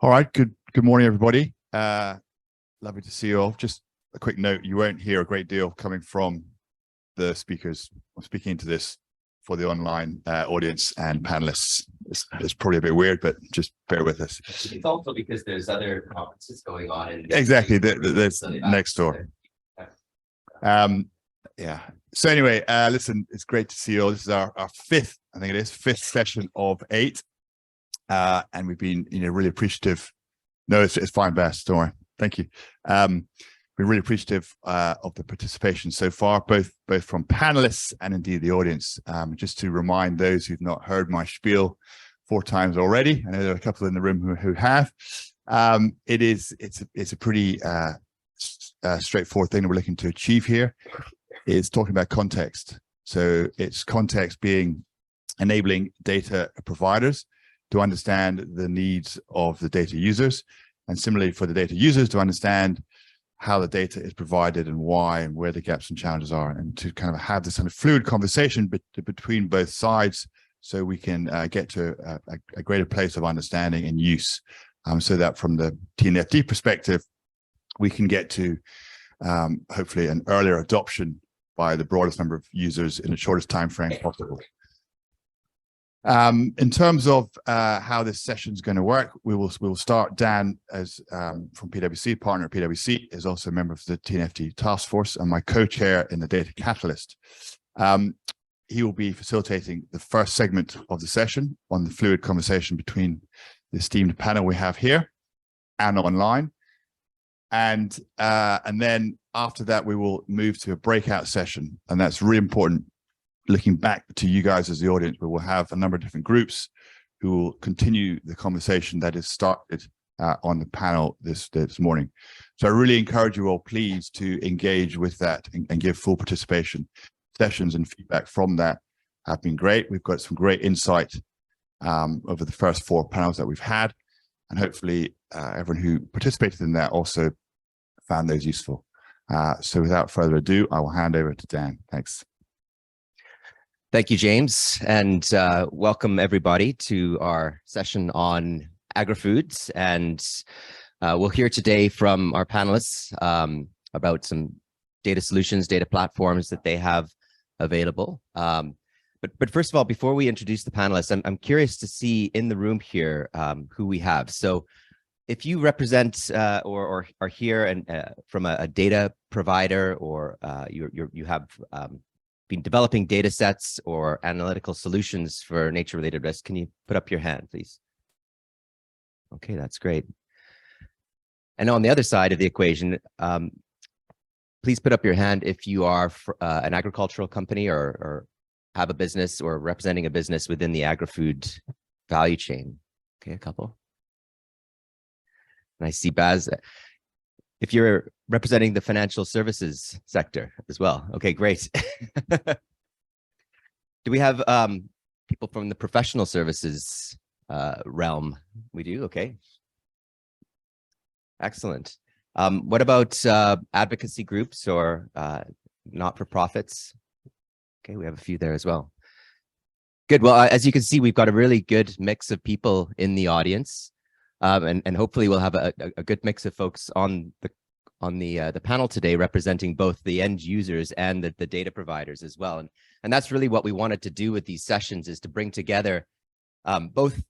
All right, good morning, everybody. Lovely to see you all. Just a quick note, you won't hear a great deal coming from the speakers. I'm speaking into this for the online audience and panelists. It's probably a bit weird, but just bear with us. It's also because there's other conferences going on. Exactly, there's next door. Yeah. So anyway, listen, it's great to see you all. This is our fifth, I think it is, fifth session of 8. And we've been, really appreciative. No, it's fine, Bass. Don't worry. Thank you. We're really appreciative of the participation so far, both from panelists and indeed the audience. Just to remind those who've not heard my spiel 4 times already, I know there are a couple in the room who have. It's a pretty straightforward thing that we're looking to achieve here. Is talking about context. So it's context being enabling data providers to understand the needs of the data users, and similarly for the data users to understand how the data is provided and why and where the gaps and challenges are, and to kind of have this kind of fluid conversation between both sides so we can get to a greater place of understanding and use, so that from the TNFD perspective, we can get to hopefully an earlier adoption by the broadest number of users in the shortest time frame possible. In terms of how this session is going to work, we will start. Dan, as from PWC, partner at PWC, is also a member of the TNFD task force and my co-chair in the Data Catalyst. He will be facilitating the first segment of the session on the fluid conversation between the esteemed panel we have here and online. And then after that, we will move to a breakout session, and that's really important. Looking back to you guys as the audience, we will have a number of different groups who will continue the conversation that is started on the panel this morning. So I really encourage you all, please, to engage with that and give full participation. Sessions and feedback from that have been great. We've got some great insight over the first 4 panels that we've had, and hopefully everyone who participated in that also found those useful. So without further ado, I will hand over to Dan. Thanks. Thank you, James, and welcome everybody to our session on agri-foods. And we'll hear today from our panelists about some data solutions, data platforms that they have available. But first of all, before we introduce the panelists, I'm curious to see in the room here who we have. So if you represent or are here and from a data provider, or you have been developing data sets or analytical solutions for nature-related risk, can you put up your hand, please? Okay, that's great. And on the other side of the equation, please put up your hand if you are an agricultural company or have a business or representing a business within the agri-food value chain. Okay, a couple. And I see Baz, if you're representing the financial services sector as well. Okay, great. Do we have people from the professional services realm? We do, okay. Excellent. What about advocacy groups or not-for-profits? Okay, we have a few there as well. Good, well, as you can see, we've got a really good mix of people in the audience. And hopefully we'll have a good mix of folks on the panel today, representing both the end users and the data providers as well. And that's really what we wanted to do with these sessions, is to bring together both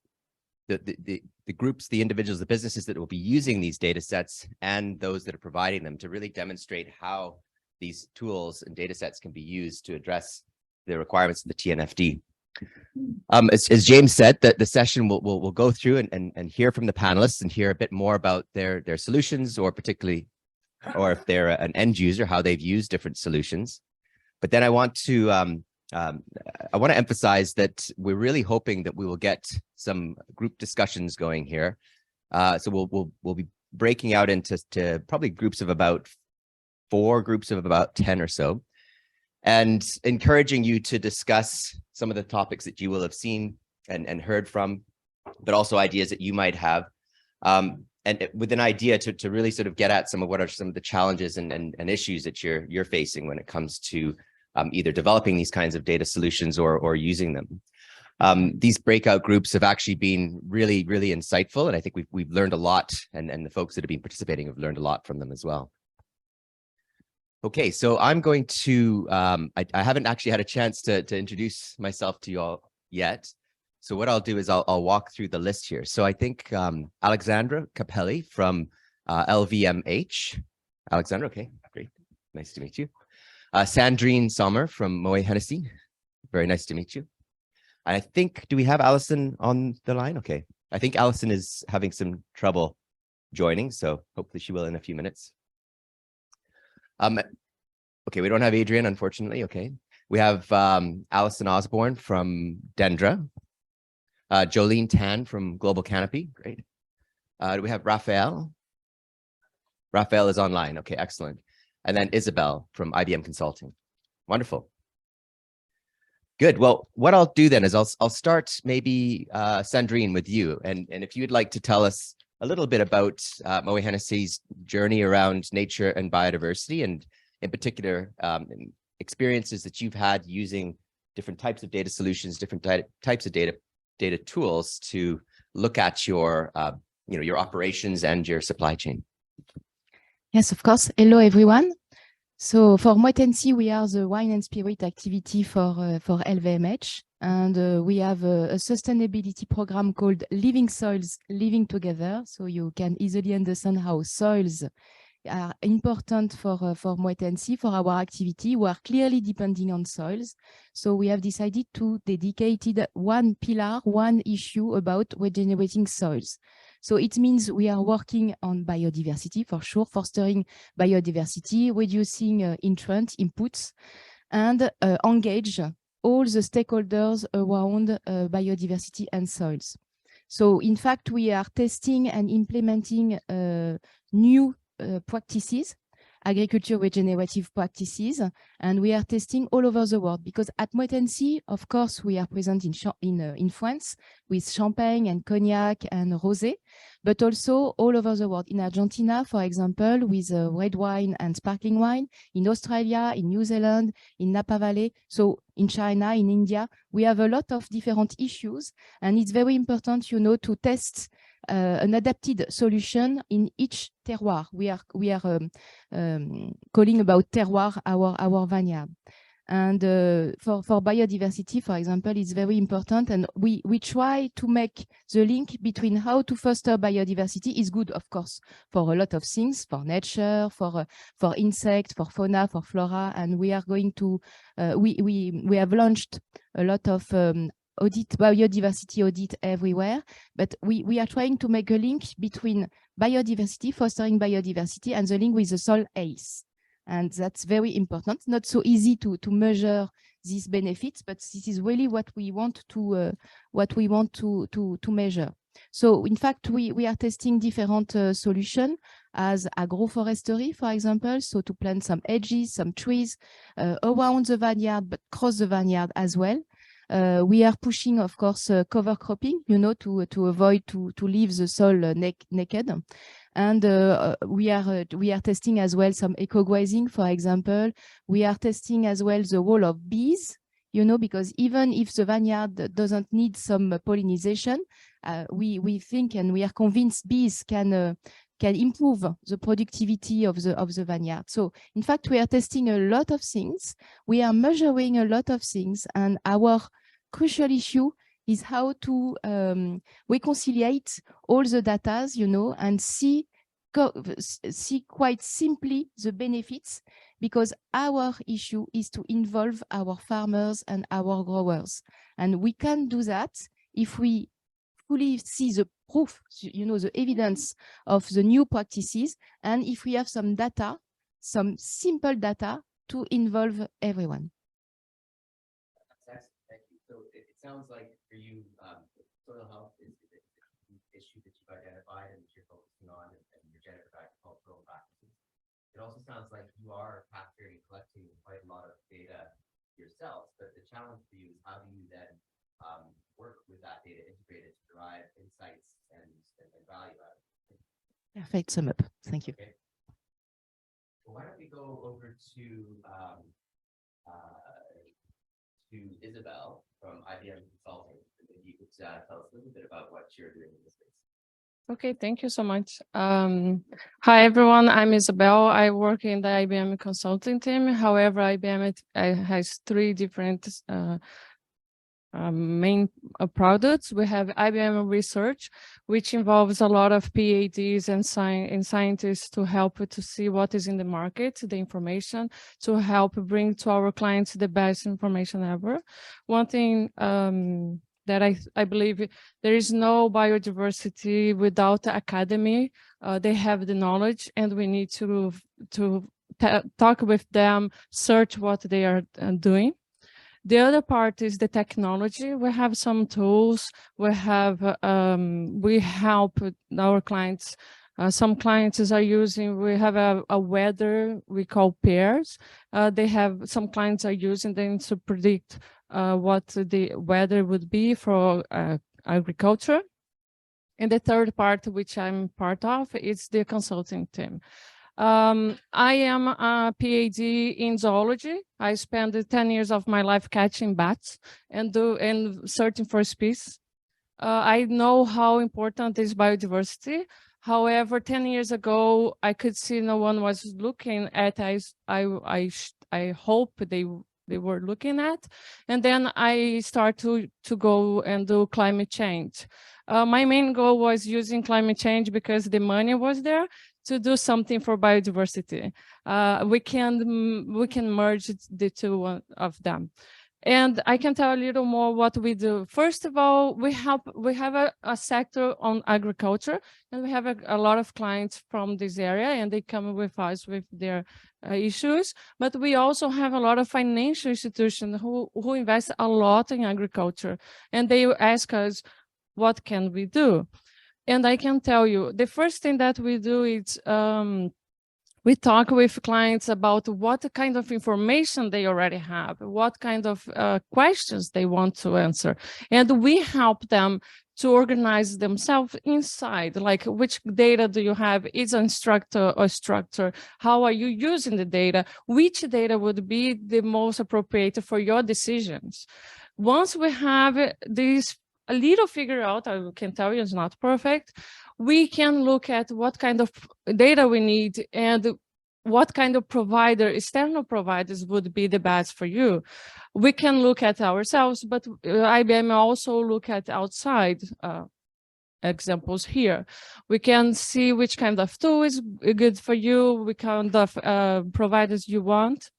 the groups, the individuals, the businesses that will be using these data sets and those that are providing them, to really demonstrate how these tools and data sets can be used to address the requirements of the TNFD. As James said, that the session will go through and hear from the panelists and hear a bit more about their solutions, or particularly, or if they're an end user, how they've used different solutions. But then I want to emphasize that we're really hoping that we will get some group discussions going here. So we'll be breaking out into probably groups of about 4 groups of about 10 or so, and encouraging you to discuss some of the topics that you will have seen and heard from, but also ideas that you might have, and with an idea to really sort of get at what are some of the challenges and issues that you're facing when it comes to either developing these kinds of data solutions or using them. These breakout groups have actually been really, really insightful, and I think we've learned a lot, and the folks that have been participating have learned a lot from them as well. Okay, so I'm going to, I haven't actually had a chance to introduce myself to you all yet. So what I'll do is I'll walk through the list here. So I think Alexandra Capelli from LVMH. Alexandra, okay, great. Nice to meet you. Sandrine Sommer from Moet Hennessy. Very nice to meet you. I think, do we have Alison on the line? Okay, I think Alison is having some trouble joining, so hopefully she will in a few minutes. Okay, we don't have Adrian, unfortunately. Okay, we have Alison Osborne from Dendra, Jolene Tan from Global Canopy. Great. Do we have Raphael? Raphael is online. Okay, excellent. And then Isabel from IBM Consulting. Wonderful. Good. Well, what I'll do then is I'll start maybe Sandrine with you, and if you'd like to tell us a little bit about Moet Hennessy's journey around nature and biodiversity, and in particular experiences that you've had using different types of data solutions, different types of data tools to look at your your operations and your supply chain. Yes, of course. Hello, everyone. So for Moet Hennessy, we are the wine and spirit activity for LVMH, and we have a sustainability program called Living Soils, Living Together. So you can easily understand how soils are important for Moet Hennessy, for our activity. We are clearly depending on soils. So we have decided to dedicate one pillar, one issue about regenerating soils. So it means we are working on biodiversity, for sure, fostering biodiversity, reducing inputs, and engage all the stakeholders around biodiversity and soils. So in fact, we are testing and implementing new practices, agriculture regenerative practices, and we are testing all over the world, because at Moet Hennessy, of course, we are present in France with Champagne and Cognac and Rosé, but also all over the world. In Argentina, for example, with red wine and sparkling wine, in Australia, in New Zealand, in Napa Valley, so in China, in India, we have a lot of different issues, and it's very important, to test an adapted solution in each terroir. We are calling about terroir our vineyard. And for biodiversity, for example, it's very important, and we try to make the link between how to foster biodiversity is good, of course, for a lot of things, for nature, for insects, for fauna, for flora, and we are going to we have launched a lot of biodiversity audit everywhere, but we are trying to make a link between biodiversity, fostering biodiversity, and the link with the soil health. And that's very important. Not so easy to measure these benefits, but this is really what we want to measure. So in fact, we are testing different solutions as agroforestry, for example, so to plant some hedges, some trees around the vineyard, but cross the vineyard as well. We are pushing, of course, cover cropping, to avoid to leave the soil naked. And we are testing as well some eco-grazing, for example. We are testing as well the role of bees, because even if the vineyard doesn't need some pollination, we think and we are convinced bees can improve the productivity of the vineyard. So in fact, we are testing a lot of things. We are measuring a lot of things, and our crucial issue is how to reconciliate all the data, and see quite simply the benefits, because our issue is to involve our farmers and our growers. And we can do that if we fully see the proof, the evidence of the new practices, and if we have some data, some simple data to involve everyone. Thank you. So it sounds like for you, soil health is the issue that you've identified and that you're focusing on, and regenerative agricultural practices. It also sounds like you are capturing and collecting quite a lot of data yourselves, but the challenge for you is how do you then work with that data integrated to derive insights and value out of it? Perfect sum up. Thank you. Okay. Well, why don't we go over to Isabel from IBM Consulting. you could tell us a little bit about what you're doing in this space. Okay, thank you so much. Hi, everyone. I'm Isabel. I work in the IBM consulting team. However, IBM has three different main products. We have IBM Research, which involves a lot of PhDs and scientists to help to see what is in the market, the information, to help bring to our clients the best information ever. One thing that I believe there is no biodiversity without the academy. They have the knowledge, and we need to talk with them, search what they are doing. The other part is the technology. We have some tools. We help our clients. Some clients are using, we have a weather we call pairs. Some clients are using them to predict what the weather would be for agriculture. And the third part, which I'm part of, is the consulting team. I am a PhD in zoology. I spent 10 years of my life catching bats and searching for species. I know how important is biodiversity. However, 10 years ago, I could see no one was looking at as I hope they were looking at. And then I start to go and do climate change. My main goal was using climate change because the money was there to do something for biodiversity. We can merge the two of them. And I can tell a little more what we do. First of all, we have a sector on agriculture, and we have a lot of clients from this area, and they come with us with their issues. But we also have a lot of financial institutions who invest a lot in agriculture, and they ask us, what can we do? And I can tell you, the first thing that we do is we talk with clients about what kind of information they already have, what kind of questions they want to answer. And we help them to organize themselves inside, like which data do you have? Is it unstructured or structured? How are you using the data? Which data would be the most appropriate for your decisions? Once we have this a little figure out, I can tell you it's not perfect, we can look at what kind of data we need and what kind of external providers would be the best for you. We can look at ourselves, but IBM also look at outside examples here. We can see which kind of tool is good for you, which kind of providers you want.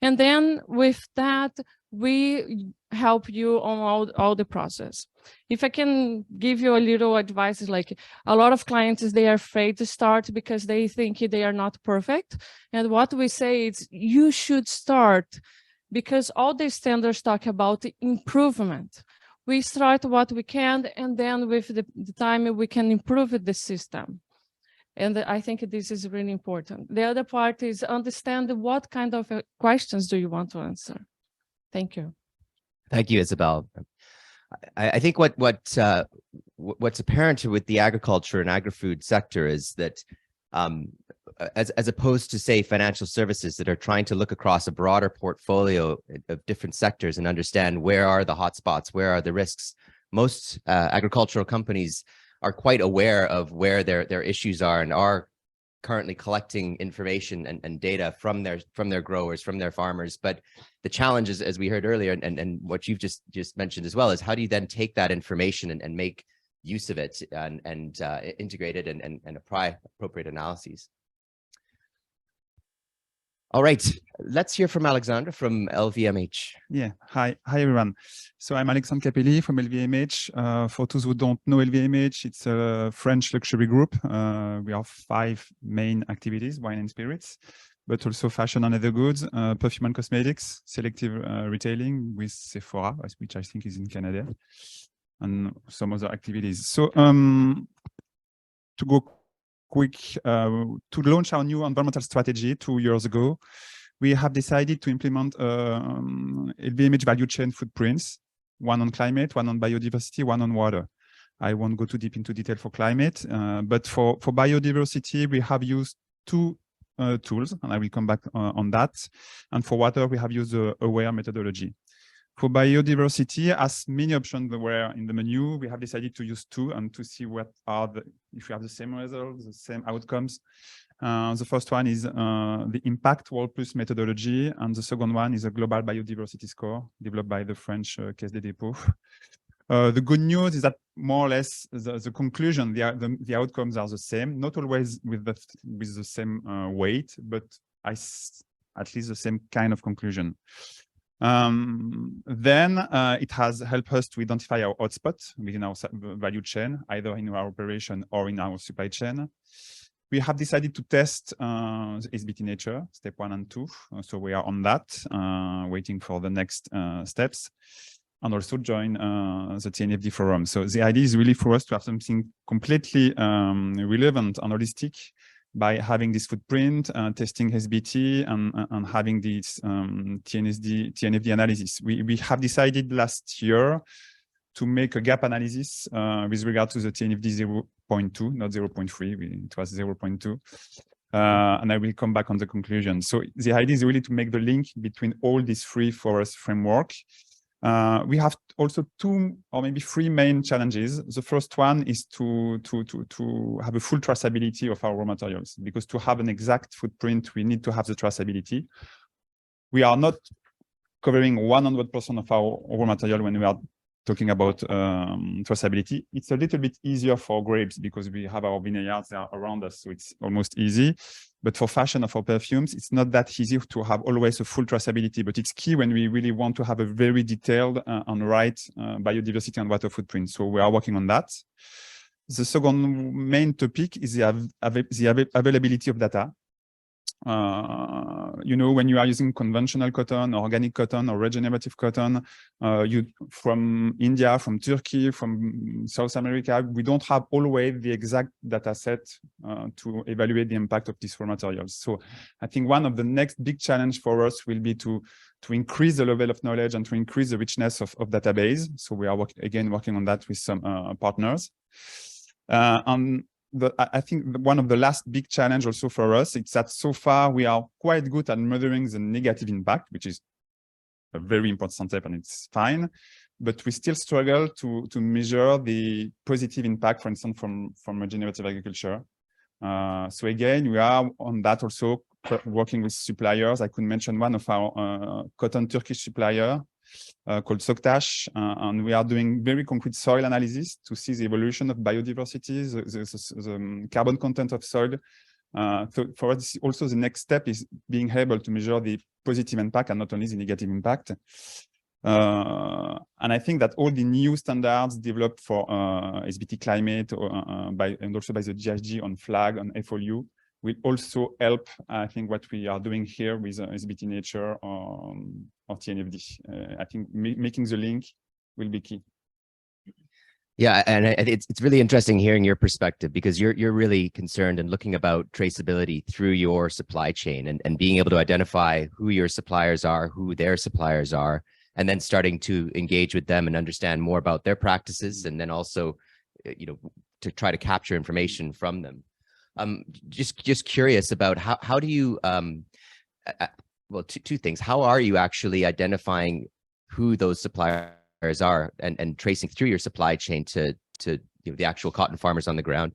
And then with that, we help you on all the process. If I can give you a little advice, like a lot of clients, they are afraid to start because they think they are not perfect. And what we say is you should start because all the standards talk about improvement. We start what we can, and then with the time we can improve the system. And I think this is really important. The other part is understand what kind of questions do you want to answer. Thank you. Thank you, Isabel. I think what's apparent with the agriculture and agri-food sector is that as opposed to, say, financial services that are trying to look across a broader portfolio of different sectors and understand where are the hotspots, where are the risks, most agricultural companies are quite aware of where their issues are and are currently collecting information and data from their growers, from their farmers. But the challenge is, as we heard earlier, and what you've just mentioned as well, is how do you then take that information and make use of it and integrate it and apply appropriate analyses. All right, let's hear from Alexandre from LVMH. Yeah, hi everyone. So I'm Alexandre Capelli from LVMH. For those who don't know LVMH, it's a French luxury group. We have 5 main activities: wine and spirits, but also fashion and leather goods, perfume and cosmetics, selective retailing with Sephora, which I think is in Canada, and some other activities. So to go quick, to launch our new environmental strategy 2 years ago, we have decided to implement LVMH value chain footprints, one on climate, one on biodiversity, one on water. I won't go too deep into detail for climate, but for biodiversity, we have used 2 tools, and I will come back on that. And for water, we have used the AWARE methodology. For biodiversity, as many options were in the menu, we have decided to use two and to see what are if we have the same results, the same outcomes. The first one is the impact world plus methodology, and the second one is a global biodiversity score developed by the French Caisse des Dépôts. The good news is that more or less the conclusion, the outcomes are the same, not always with the same weight, but at least the same kind of conclusion. Then it has helped us to identify our hotspots within our value chain, either in our operation or in our supply chain. We have decided to test the SBT nature, step 1 and 2. So we are on that, waiting for the next steps, and also join the TNFD forum. So the idea is really for us to have something completely relevant and holistic by having this footprint, testing SBT, and having this TNFD analysis. We have decided last year to make a gap analysis with regard to the TNFD 0.2, not 0.3, it was 0.2. And I will come back on the conclusion. So the idea is really to make the link between all these three for us framework. We have also 2 or maybe 3 main challenges. The first one is to have a full traceability of our raw materials, because to have an exact footprint, we need to have the traceability. We are not covering 100% of our raw material when we are talking about traceability. It's a little bit easier for grapes because we have our vineyards around us, so it's almost easy. But for fashion or for perfumes, it's not that easy to have always a full traceability, but it's key when we really want to have a very detailed and right biodiversity and water footprint. So we are working on that. The second main topic is the availability of data. You know, when you are using conventional cotton, organic cotton, or regenerative cotton, from India, from Turkey, from South America, we don't have always the exact data set to evaluate the impact of these raw materials. So I think one of the next big challenge for us will be to increase the level of knowledge and to increase the richness of database. So we are working on that with some partners. I think one of the last big challenge also for us, it's that so far we are quite good at measuring the negative impact, which is a very important step and it's fine, but we still struggle to measure the positive impact, for instance, from regenerative agriculture. So again, we are on that also, working with suppliers. I could mention one of our cotton Turkish supplier called Soktaş, and we are doing very concrete soil analysis to see the evolution of biodiversity, the carbon content of soil. So for us, also the next step is being able to measure the positive impact and not only the negative impact. And I think that all the new standards developed for SBT climate and also by the GHG on flag and FOLU will also help, I think, what we are doing here with SBT nature or TNFD. I think making the link will be key. Yeah, and it's really interesting hearing your perspective, because you're really concerned and looking about traceability through your supply chain and being able to identify who your suppliers are, who their suppliers are, and then starting to engage with them and understand more about their practices, and then also, you know, to try to capture information from them. Just curious about how do you well, two things. How are you actually identifying who those suppliers are and tracing through your supply chain to you know, the actual cotton farmers on the ground?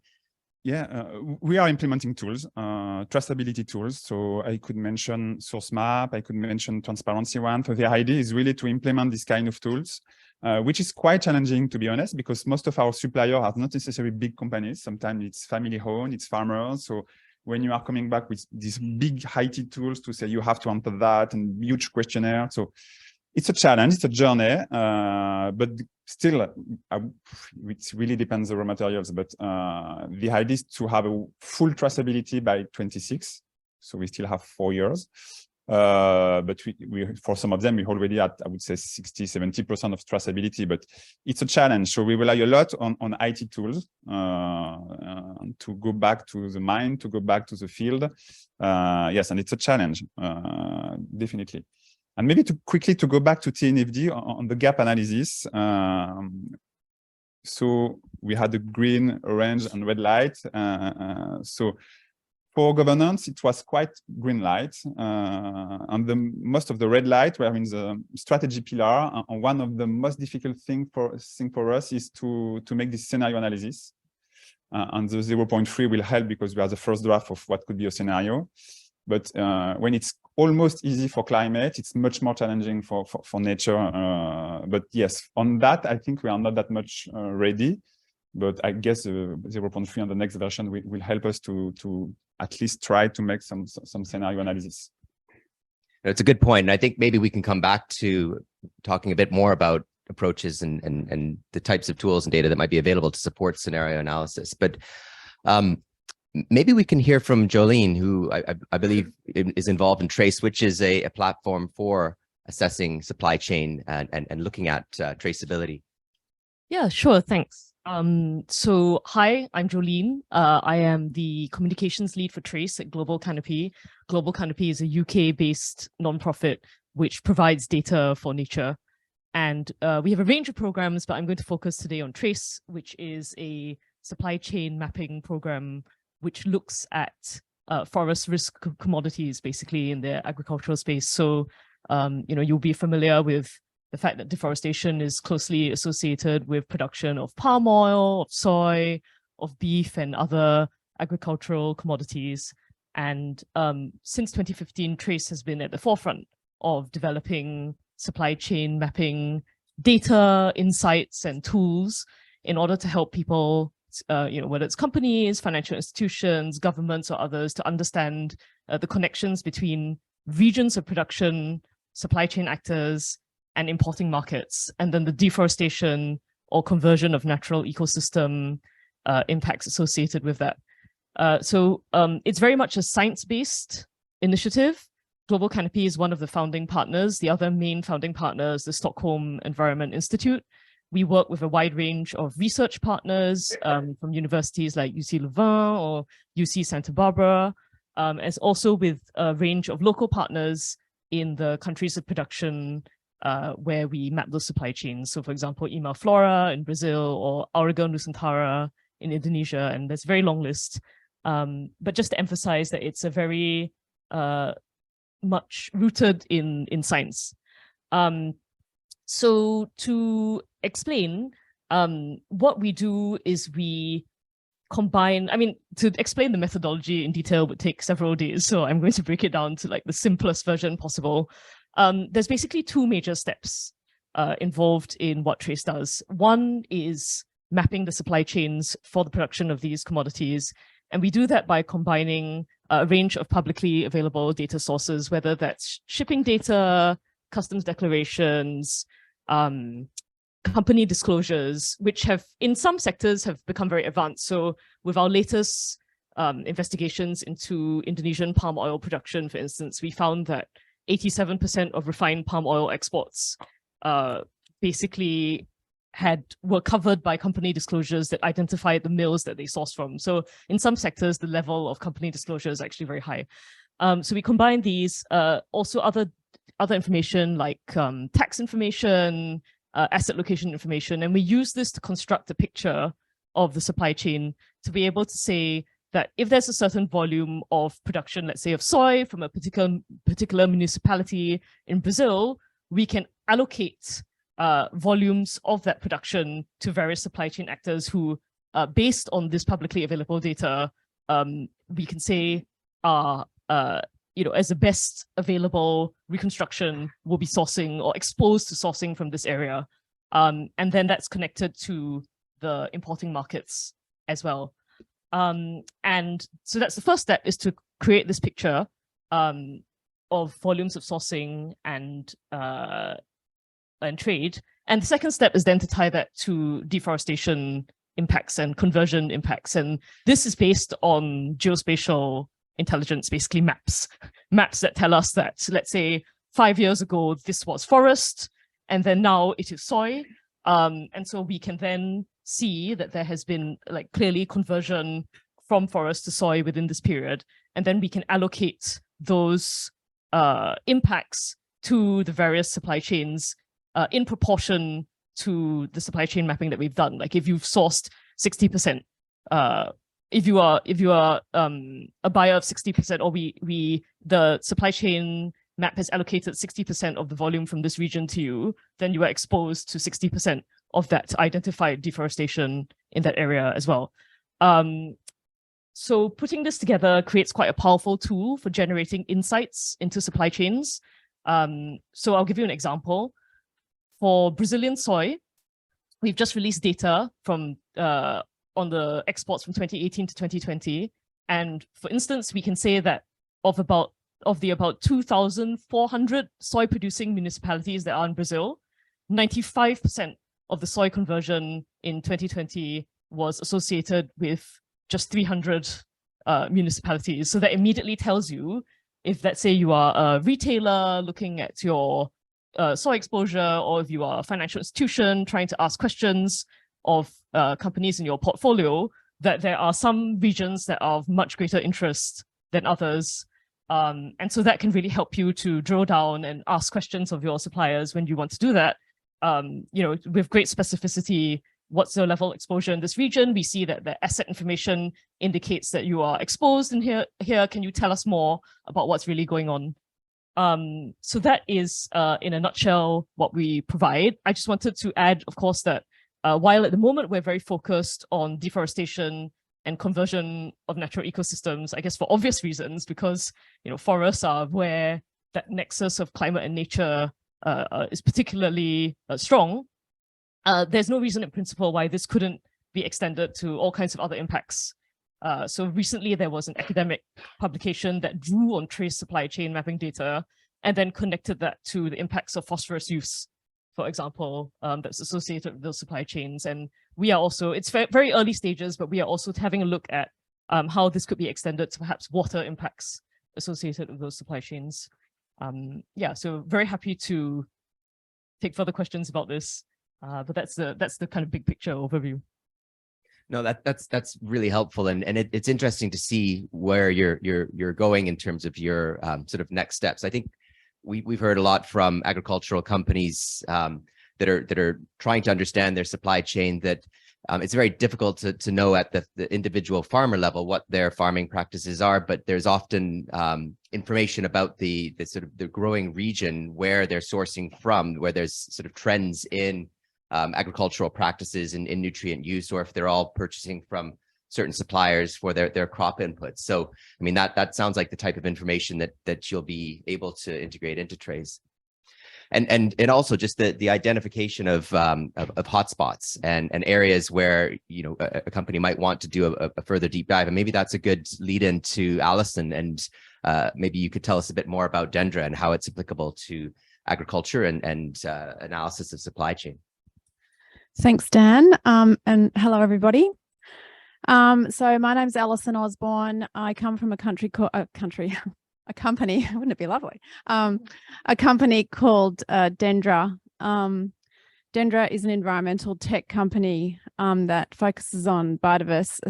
Yeah, we are implementing tools, traceability tools. So I could mention Source Map, I could mention Transparency One. So the idea is really to implement this kind of tools, which is quite challenging, to be honest, because most of our suppliers are not necessarily big companies. Sometimes it's family owned, it's farmers. So when you are coming back with these big IT tools to say you have to answer that and huge questionnaire. So it's a challenge, it's a journey, but still, it really depends on the raw materials. But the idea is to have a full traceability by 26. So we still have 4 years. But we for some of them, we already at, I would say, 60, 70% of traceability, but it's a challenge. So we rely a lot on IT tools to go back to the mine, to go back to the field. Yes, and it's a challenge, definitely. And maybe quickly to go back to TNFD on the gap analysis. So we had the green, orange, and red light. So For governance, it was quite green light, and most of the red light were in the strategy pillar. And one of the most difficult thing for us is to make this scenario analysis. And the 0.3 will help because we are the first draft of what could be a scenario. But when it's almost easy for climate, it's much more challenging for nature. But yes, on that, I think we are not that much ready. But I guess 0.3 on the next version will help us to at least try to make some scenario analysis. It's a good point. And I think maybe we can come back to talking a bit more about approaches and the types of tools and data that might be available to support scenario analysis. But maybe we can hear from Jolene, who I believe is involved in Trace, which is a platform for assessing supply chain and looking at traceability. Yeah, sure. Thanks. So hi, I'm Jolene. I am the communications lead for Trace at Global Canopy. Global Canopy is a UK-based nonprofit which provides data for nature. And we have a range of programs, but I'm going to focus today on Trace, which is a supply chain mapping program which looks at forest risk commodities, basically in the agricultural space. So, you'll be familiar with the fact that deforestation is closely associated with production of palm oil, of soy, of beef, and other agricultural commodities. And since 2015, Trace has been at the forefront of developing supply chain mapping data, insights, and tools in order to help people, whether it's companies, financial institutions, governments, or others, to understand the connections between regions of production, supply chain actors, and importing markets, and then the deforestation or conversion of natural ecosystem impacts associated with that. So it's very much a science-based initiative. Global Canopy is one of the founding partners. The other main founding partner is the Stockholm Environment Institute. We work with a wide range of research partners from universities like UC Louvain or UC Santa Barbara, as also with a range of local partners in the countries of production where we map those supply chains. So for example, Ima Flora in Brazil or Auriga Nusantara in Indonesia, and there's a very long list. But just to emphasize that it's a very much rooted in science. So to explain, what we do is we combine, to explain the methodology in detail would take several days, so I'm going to break it down to like the simplest version possible. There's basically two major steps involved in what Trace does. One is mapping the supply chains for the production of these commodities. And we do that by combining a range of publicly available data sources, whether that's shipping data, customs declarations, company disclosures, which have, in some sectors, have become very advanced. So with our latest investigations into Indonesian palm oil production, for instance, we found that 87% of refined palm oil exports basically were covered by company disclosures that identified the mills that they sourced from. So in some sectors, the level of company disclosure is actually very high. So we combine these, also other information like tax information, asset location information, and we use this to construct a picture of the supply chain to be able to say that if there's a certain volume of production, let's say of soy from a particular municipality in Brazil, we can allocate volumes of that production to various supply chain actors who, based on this publicly available data, we can say as the best available reconstruction will be sourcing or exposed to sourcing from this area. And then that's connected to the importing markets as well. And so that's the first step, is to create this picture of volumes of sourcing and trade. And the second step is then to tie that to deforestation impacts and conversion impacts. And this is based on geospatial intelligence, basically maps that tell us that, let's say 5 years ago, this was forest, and then now it is soy. And so we can then see that there has been like clearly conversion from forest to soy within this period. And then we can allocate those impacts to the various supply chains in proportion to the supply chain mapping that we've done. Like if you've sourced 60% if you are a buyer of 60%, or the supply chain map has allocated 60% of the volume from this region to you, then you are exposed to 60% of that identified deforestation in that area as well. So putting this together creates quite a powerful tool for generating insights into supply chains. So I'll give you an example. For Brazilian soy, we've just released data from on the exports from 2018 to 2020. And for instance, we can say that of the about 2,400 soy producing municipalities that are in Brazil, 95% of the soy conversion in 2020 was associated with just 300 municipalities. So that immediately tells you if, let's say, you are a retailer looking at your soy exposure, or if you are a financial institution trying to ask questions of companies in your portfolio, that there are some regions that are of much greater interest than others. And so that can really help you to drill down and ask questions of your suppliers when you want to do that. With great specificity, what's your level of exposure in this region? We see that the asset information indicates that you are exposed in here. Can you tell us more about what's really going on? So that is, in a nutshell, what we provide. I just wanted to add, of course, that while at the moment we're very focused on deforestation and conversion of natural ecosystems, I guess for obvious reasons, because forests are where that nexus of climate and nature is particularly strong. There's no reason in principle why this couldn't be extended to all kinds of other impacts. So recently there was an academic publication that drew on trace supply chain mapping data and then connected that to the impacts of phosphorus use, for example, that's associated with those supply chains. And we are also, it's very early stages, but we are also having a look at how this could be extended to perhaps water impacts associated with those supply chains. So very happy to take further questions about this, but that's the kind of big picture overview. No, that's really helpful, and it's interesting to see where you're going in terms of your sort of next steps. I think we've heard a lot from agricultural companies that are trying to understand their supply chain, that it's very difficult to know at the individual farmer level what their farming practices are, but there's often information about the sort of the growing region where they're sourcing from, where there's sort of trends in agricultural practices and in nutrient use, or if they're all purchasing from certain suppliers for their crop inputs. So, I mean, that sounds like the type of information that you'll be able to integrate into Trace. And also just the identification of hotspots and areas where a company might want to do a further deep dive. And maybe that's a good lead into Alison, and maybe you could tell us a bit more about Dendra and how it's applicable to agriculture and analysis of supply chain. Thanks, Dan. And hello, everybody. So my name's Alison Osborne. I come from a company, wouldn't it be lovely? A company called Dendra. Dendra is an environmental tech company that focuses on biodiverse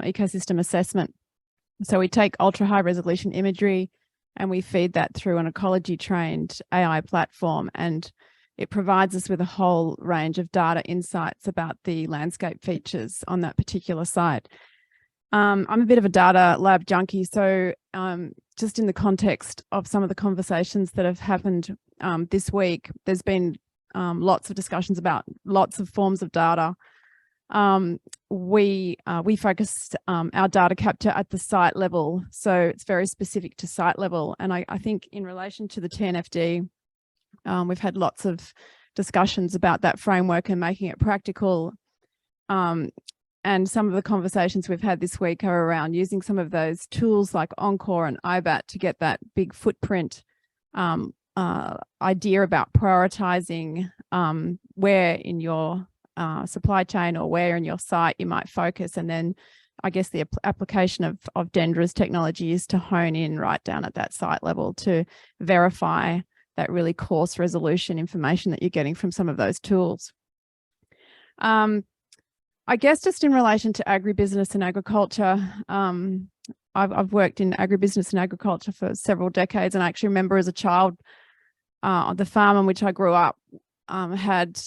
ecosystem assessment. So we take ultra high resolution imagery and we feed that through an ecology trained AI platform, and it provides us with a whole range of data insights about the landscape features on that particular site. I'm a bit of a data lab junkie, so just in the context of some of the conversations that have happened this week, there's been lots of discussions about lots of forms of data. We focus our data capture at the site level, so it's very specific to site level. And I think in relation to the TNFD, we've had lots of discussions about that framework and making it practical. And some of the conversations we've had this week are around using some of those tools like Encore and IBAT to get that big footprint idea about prioritizing where in your supply chain or where in your site you might focus. And then I guess the application of Dendra's technology is to hone in right down at that site level to verify that really coarse resolution information that you're getting from some of those tools. I guess just in relation to agribusiness and agriculture, I've worked in agribusiness and agriculture for several decades, and I actually remember as a child, the farm on which I grew up had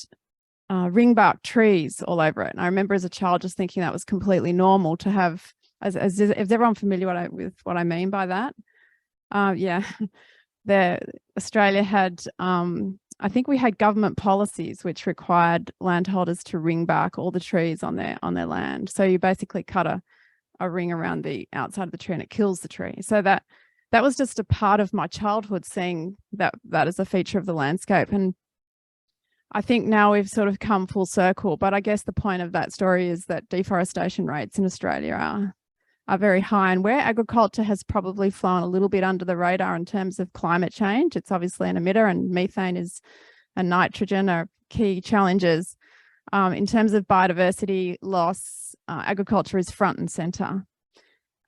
ringbark trees all over it. And I remember as a child just thinking that was completely normal to have Is everyone familiar with what I mean by that? Yeah, Australia had, I think we had government policies which required landholders to ring bark all the trees on their land. So you basically cut a ring around the outside of the tree and it kills the tree. So that was just a part of my childhood, seeing that as a feature of the landscape. And I think now we've sort of come full circle, but I guess the point of that story is that deforestation rates in Australia are very high, and where agriculture has probably flown a little bit under the radar in terms of climate change. It's obviously an emitter, and methane and nitrogen are key challenges. In terms of biodiversity loss, agriculture is front and center.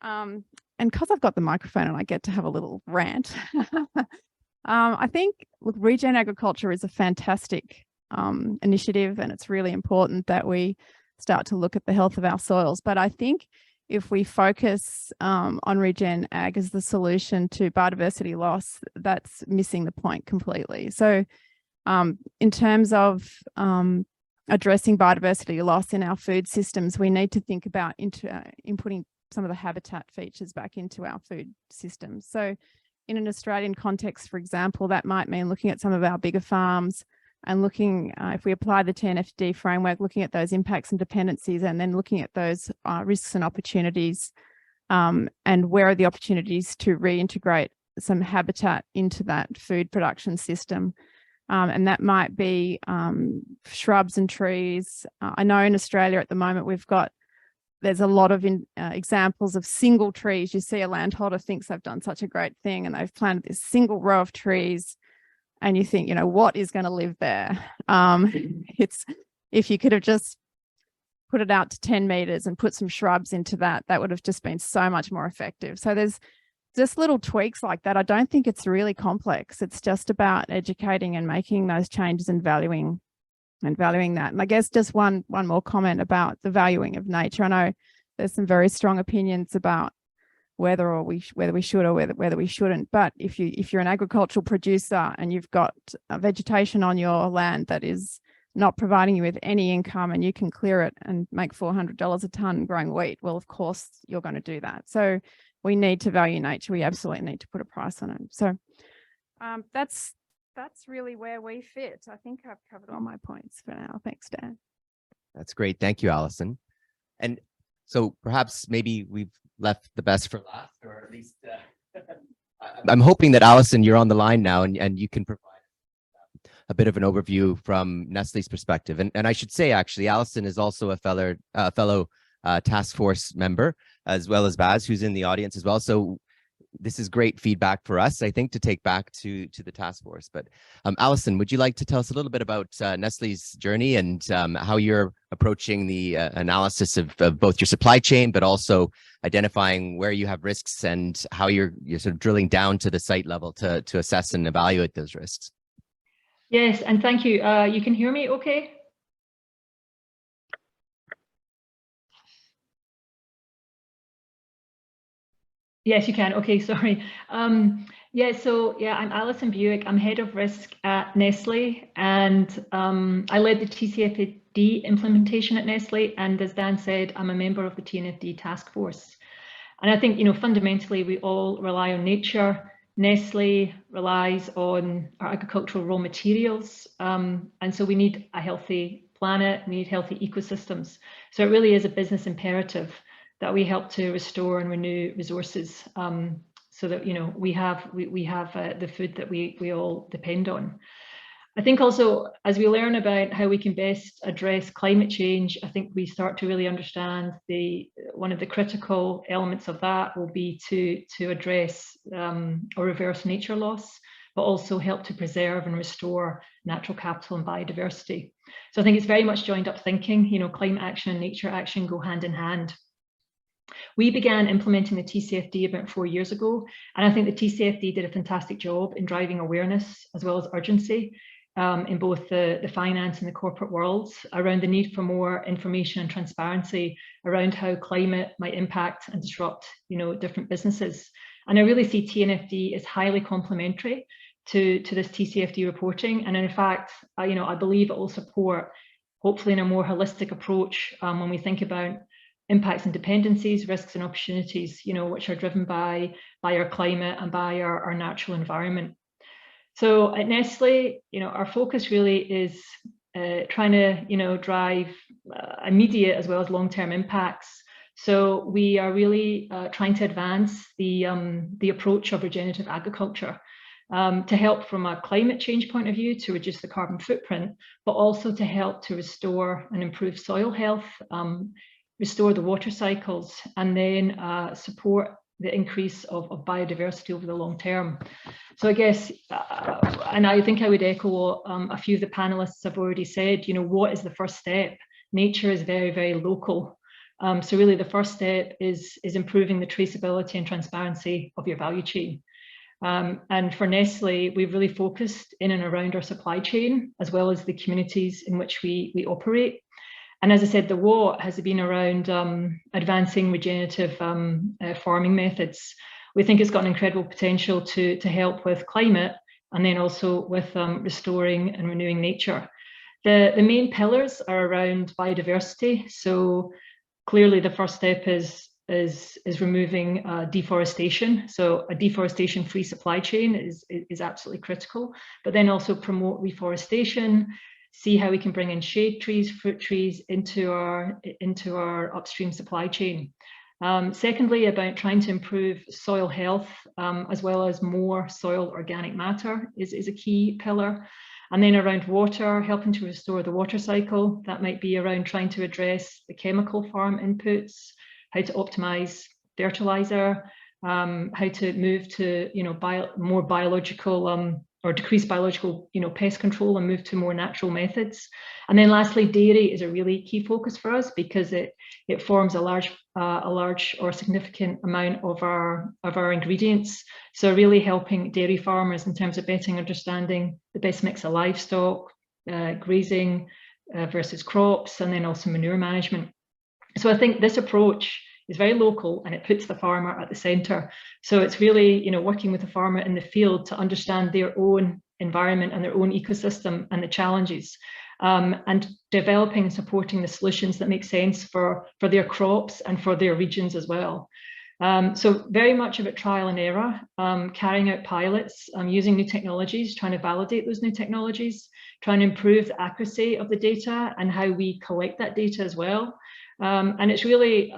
And because I've got the microphone and I get to have a little rant, I think, look, regen agriculture is a fantastic initiative, and it's really important that we start to look at the health of our soils. But I think if we focus on regen ag as the solution to biodiversity loss, that's missing the point completely. So in terms of addressing biodiversity loss in our food systems, we need to think about inputting some of the habitat features back into our food systems. So in an Australian context, for example, that might mean looking at some of our bigger farms and looking, if we apply the TNFD framework, looking at those impacts and dependencies, and then looking at those risks and opportunities, and where are the opportunities to reintegrate some habitat into that food production system. And that might be shrubs and trees. I know in Australia at the moment, there's a lot of examples of single trees. You see a landholder thinks they've done such a great thing and they've planted this single row of trees, and you think, what is going to live there? If you could have just put it out to 10 meters and put some shrubs into that would have just been so much more effective. So there's just little tweaks like that. I don't think it's really complex. It's just about educating and making those changes and valuing that. And I guess just one more comment about the valuing of nature. I know there's some very strong opinions about whether we should or whether we shouldn't. But if you're an agricultural producer and you've got a vegetation on your land that is not providing you with any income, and you can clear it and make $400 a ton growing wheat, well, of course you're going to do that. So we need to value nature. We absolutely need to put a price on it. So that's really where we fit. I think I've covered all my points for now. Thanks, Dan. That's great. Thank you, Alison. And so perhaps maybe we've left the best for last, or at least I'm hoping that, Alison, you're on the line now, and you can provide a bit of an overview from Nestle's perspective. And I should say, actually, Alison is also a fellow task force member, as well as Baz, who's in the audience as well. So this is great feedback for us, I think, to take back to the task force. But Alison, would you like to tell us a little bit about Nestle's journey and how you're approaching the analysis of both your supply chain, but also identifying where you have risks and how you're sort of drilling down to the site level to assess and evaluate those risks? Yes, and thank you. You can hear me okay? Yes, you can. Okay, sorry. I'm Alison Buick. I'm head of risk at Nestle, and I led the TCFD implementation at Nestle. And as Dan said, I'm a member of the TNFD task force. And I think, fundamentally, we all rely on nature. Nestle relies on our agricultural raw materials, and so we need a healthy planet. We need healthy ecosystems. So it really is a business imperative that we help to restore and renew resources, so that we have the food that we all depend on. I think also, as we learn about how we can best address climate change, I think we start to really understand one of the critical elements of that will be to address or reverse nature loss, but also help to preserve and restore natural capital and biodiversity. So I think it's very much joined up thinking. Climate action and nature action go hand in hand. We began implementing the TCFD about 4 years ago, and I think the TCFD did a fantastic job in driving awareness as well as urgency in both the finance and the corporate worlds around the need for more information and transparency around how climate might impact and disrupt, different businesses. And I really see TNFD as highly complementary to this TCFD reporting. And in fact, I believe it will support, hopefully in a more holistic approach when we think about impacts and dependencies, risks and opportunities, which are driven by our climate and by our natural environment. So at Nestle, our focus really is trying to drive immediate as well as long-term impacts. So we are really trying to advance the approach of regenerative agriculture to help from a climate change point of view to reduce the carbon footprint, but also to help to restore and improve soil health, restore the water cycles, and then support the increase of biodiversity over the long term. So I guess, and I think I would echo what a few of the panelists have already said, what is the first step? Nature is very, very local. So really the first step is improving the traceability and transparency of your value chain. And for Nestle, we've really focused in and around our supply chain, as well as the communities in which we operate. And as I said, the what has been around advancing regenerative farming methods. We think it's got an incredible potential to help with climate, and then also with restoring and renewing nature. The main pillars are around biodiversity. So clearly the first step is removing deforestation. So a deforestation-free supply chain is absolutely critical, but then also promote reforestation, see how we can bring in shade trees, fruit trees into our upstream supply chain. Secondly, about trying to improve soil health, as well as more soil organic matter is a key pillar. And then around water, helping to restore the water cycle. That might be around trying to address the chemical farm inputs, how to optimize fertilizer, how to move to more biological or decrease biological pest control and move to more natural methods. And then lastly, dairy is a really key focus for us because it forms a large or significant amount of our ingredients. So really helping dairy farmers in terms of better understanding the best mix of livestock, grazing versus crops, and then also manure management. So I think this approach is very local and it puts the farmer at the center. So it's really, working with the farmer in the field to understand their own environment and their own ecosystem and the challenges, and developing and supporting the solutions that make sense for their crops and for their regions as well. So very much of it trial and error, carrying out pilots, using new technologies, trying to validate those new technologies, trying to improve the accuracy of the data and how we collect that data as well. And it's really,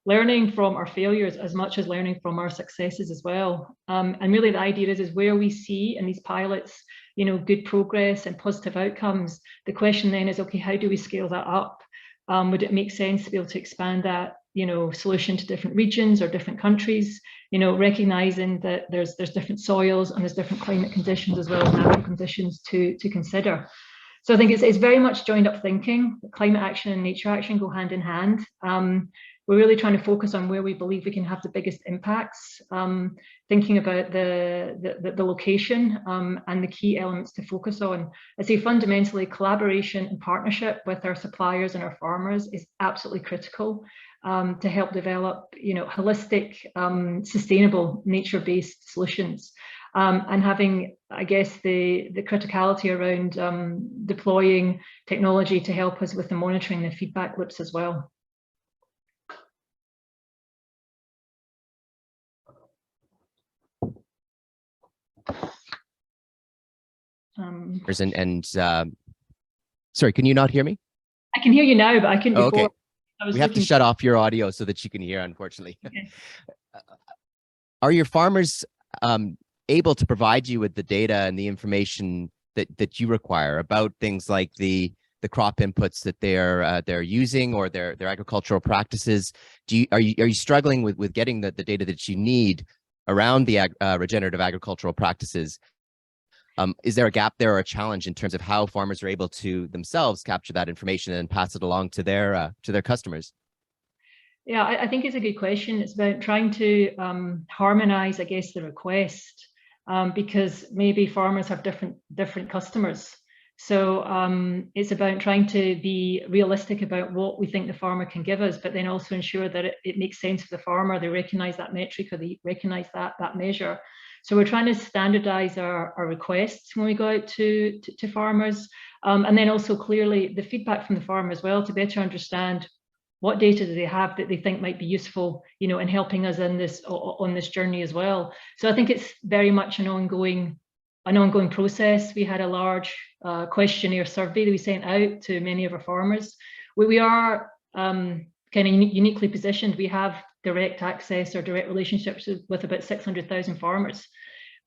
learning from our failures as much as learning from our successes as well. And really the idea is where we see in these pilots, good progress and positive outcomes. The question then is, okay, how do we scale that up? Would it make sense to be able to expand that, solution to different regions or different countries, recognizing that there's different soils and there's different climate conditions as well as natural conditions to consider. So I think it's very much joined up thinking. Climate action and nature action go hand in hand. We're really trying to focus on where we believe we can have the biggest impacts, thinking about the location and the key elements to focus on. I say fundamentally collaboration and partnership with our suppliers and our farmers is absolutely critical to help develop, holistic, sustainable nature-based solutions. And having, I guess, the criticality around deploying technology to help us with the monitoring and feedback loops as well. Sorry, can you not hear me? I can hear you now, but I couldn't before. Okay. We have to shut off your audio so that you can hear, unfortunately. Okay. Are your farmers able to provide you with the data and the information that you require about things like the crop inputs that they're using or their agricultural practices? Are you struggling with getting the data that you need around the regenerative agricultural practices? Is there a gap there or a challenge in terms of how farmers are able to themselves capture that information and pass it along to their customers? Yeah, I think it's a good question. It's about trying to harmonize, I guess, the request, because maybe farmers have different customers. So it's about trying to be realistic about what we think the farmer can give us, but then also ensure that it makes sense for the farmer. They recognize that metric or they recognize that measure. So we're trying to standardize our requests when we go out to farmers, and then also clearly the feedback from the farmer as well to better understand what data do they have that they think might be useful, in helping us in this on this journey as well. So I think it's very much an ongoing process. We had a large questionnaire survey that we sent out to many of our farmers. We are kind of uniquely positioned. We have direct access or direct relationships with about 600,000 farmers.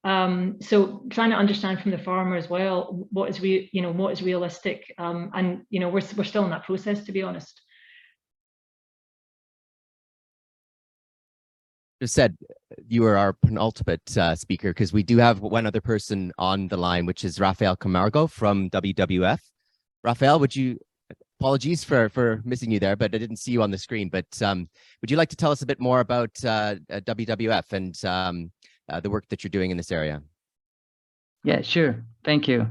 So trying to understand from the farmer as well what is realistic, and we're still in that process, to be honest. Just said you are our penultimate speaker, because we do have one other person on the line, which is Rafael Camargo from WWF. Rafael, apologies for missing you there, but I didn't see you on the screen. But would you like to tell us a bit more about WWF and the work that you're doing in this area? Yeah, sure. Thank you.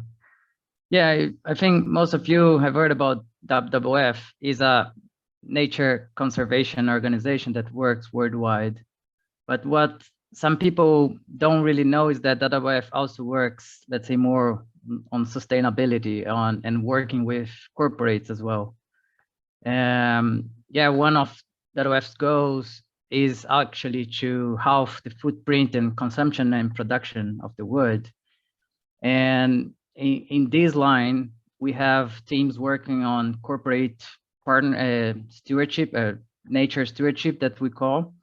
Yeah, I think most of you have heard about WWF. Is a nature conservation organization that works worldwide. But what some people don't really know is that WWF also works, let's say, more on sustainability and working with corporates as well. Yeah, one of WWF's goals is actually to halve the footprint and consumption and production of the wood. And in this line, we have teams working on corporate partner stewardship, nature stewardship that we call.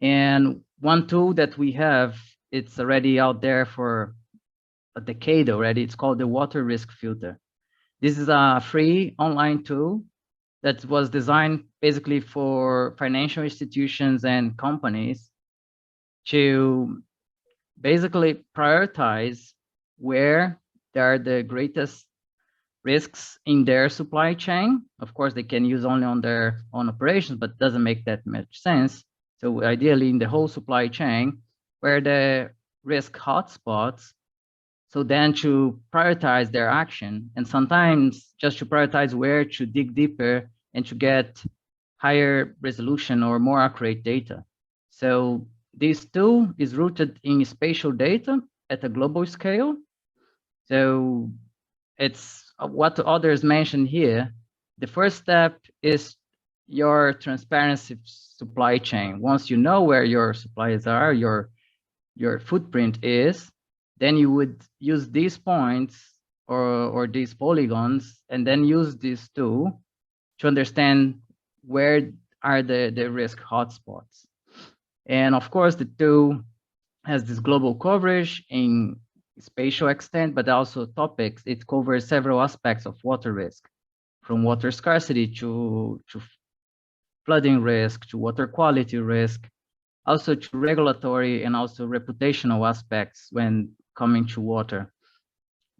And one tool that we have, it's already out there for a decade already. It's called the Water Risk Filter. This is a free online tool that was designed basically for financial institutions and companies to basically prioritize where there are the greatest risks in their supply chain. Of course, they can use only on their own operations, but doesn't make that much sense. So ideally in the whole supply chain, where the risk hotspots, so then to prioritize their action, and sometimes just to prioritize where to dig deeper and to get higher resolution or more accurate data. So this tool is rooted in spatial data at a global scale. So it's what others mentioned here. The first step is your transparency supply chain. Once you know where your suppliers are, your footprint is, then you would use these points or these polygons, and then use this tool to understand where are the risk hotspots. And of course, the tool has this global coverage in spatial extent, but also topics. It covers several aspects of water risk, from water scarcity to flooding risk, to water quality risk, also to regulatory and also reputational aspects when coming to water.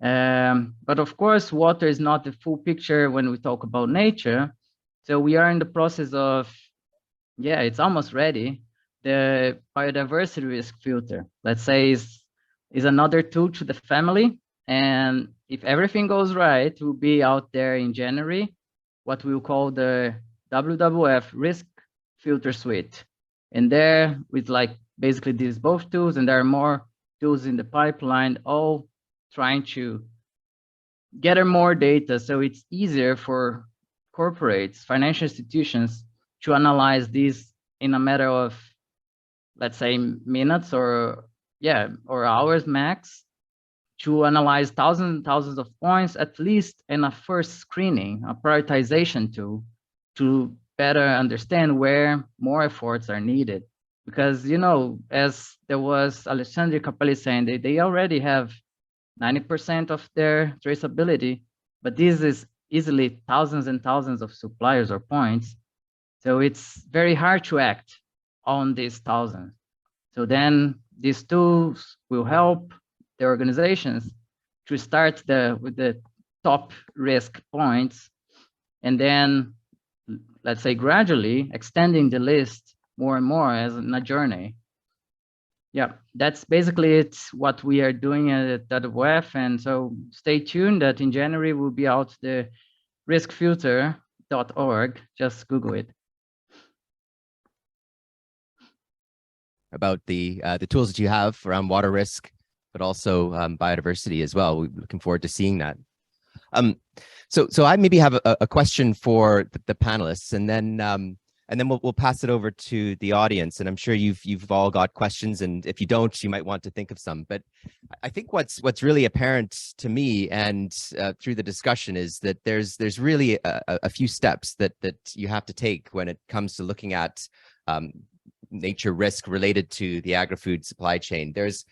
But of course, water is not the full picture when we talk about nature. So we are in the process of, yeah, it's almost ready. The biodiversity risk filter, let's say, is another tool to the family. And if everything goes right, we'll be out there in January, what we'll call the WWF risk filter suite. And there with like basically these both tools, and there are more tools in the pipeline, all trying to gather more data so it's easier for corporates, financial institutions to analyze these in a matter of, let's say, minutes or hours max, to analyze thousands and thousands of points, at least in a first screening, a prioritization tool, to better understand where more efforts are needed. Because, you know, as there was Alessandro Capelli saying, they already have 90% of their traceability, but this is easily thousands and thousands of suppliers or points. So it's very hard to act on these thousands. So then these tools will help the organizations to start with the top risk points, and then, let's say, gradually extending the list more and more as in a journey. Yeah, that's basically it, what we are doing at WWF. And so stay tuned that in January will be out the riskfilter.org. Just Google it. About the tools that you have around water risk, but also biodiversity as well. We're looking forward to seeing that. So I maybe have a question for the panelists, and then we'll pass it over to the audience. And I'm sure you've all got questions, and if you don't, you might want to think of some. But I think what's really apparent to me and through the discussion is that there's really a few steps that you have to take when it comes to looking at nature risk related to the agri-food supply chain. There's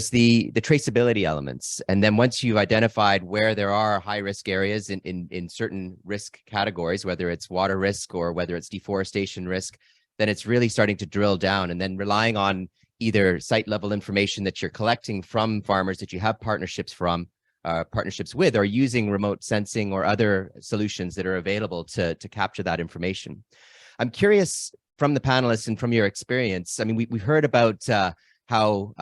the traceability elements. And then once you've identified where there are high risk areas in certain risk categories, whether it's water risk or whether it's deforestation risk, then it's really starting to drill down, and then relying on either site level information that you're collecting from farmers that you have partnerships with, or using remote sensing or other solutions that are available to capture that information. I'm curious from the panelists and from your experience. I mean, we've heard about how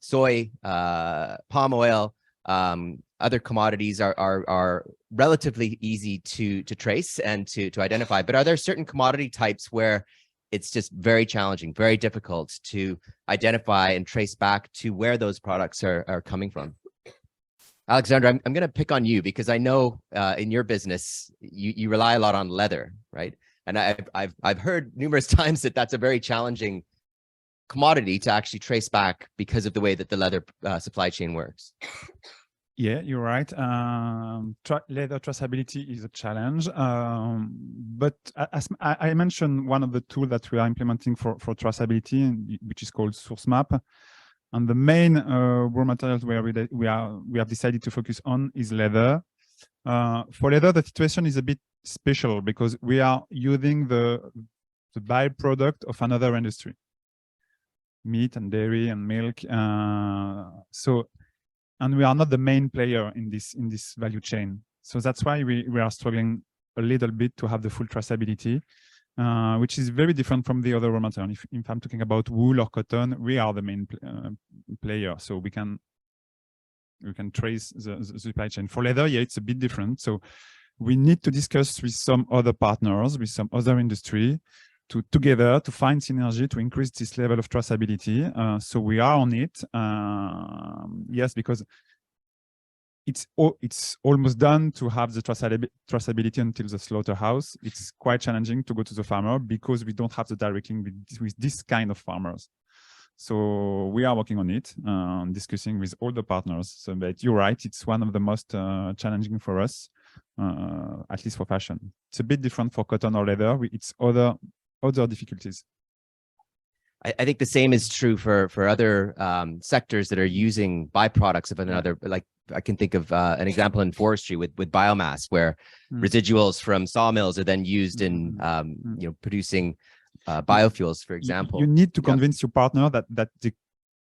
soy, palm oil, other commodities are relatively easy to trace and to identify. But are there certain commodity types where it's just very challenging, very difficult to identify and trace back to where those products are coming from? Alexandra, I'm going to pick on you because I know in your business you rely a lot on leather, right? And I've heard numerous times that that's a very challenging commodity to actually trace back because of the way that the leather supply chain works. Yeah, you're right. Leather traceability is a challenge. But as I mentioned, one of the tools that we are implementing for traceability, which is called Source Map. And the main raw materials where we have decided to focus on is leather. For leather, the situation is a bit special because we are using the byproduct of another industry. Meat and dairy and milk. And we are not the main player in this value chain. So that's why we are struggling a little bit to have the full traceability, which is very different from the other raw material. If I'm talking about wool or cotton, we are the main player. So we can trace the supply chain. For leather, yeah, it's a bit different. So we need to discuss with some other partners, with some other industry, together to find synergy to increase this level of traceability. So we are on it. Yes, because it's almost done to have the traceability until the slaughterhouse. It's quite challenging to go to the farmer because we don't have the direct link with this kind of farmers. So we are working on it, discussing with all the partners. So, but you're right, it's one of the most challenging for us, at least for fashion. It's a bit different for cotton or leather. It's other difficulties. I think the same is true for other sectors that are using byproducts of another. Like I can think of an example in forestry with biomass, where residuals from sawmills are then used in producing biofuels, for example. You need to convince your partner that they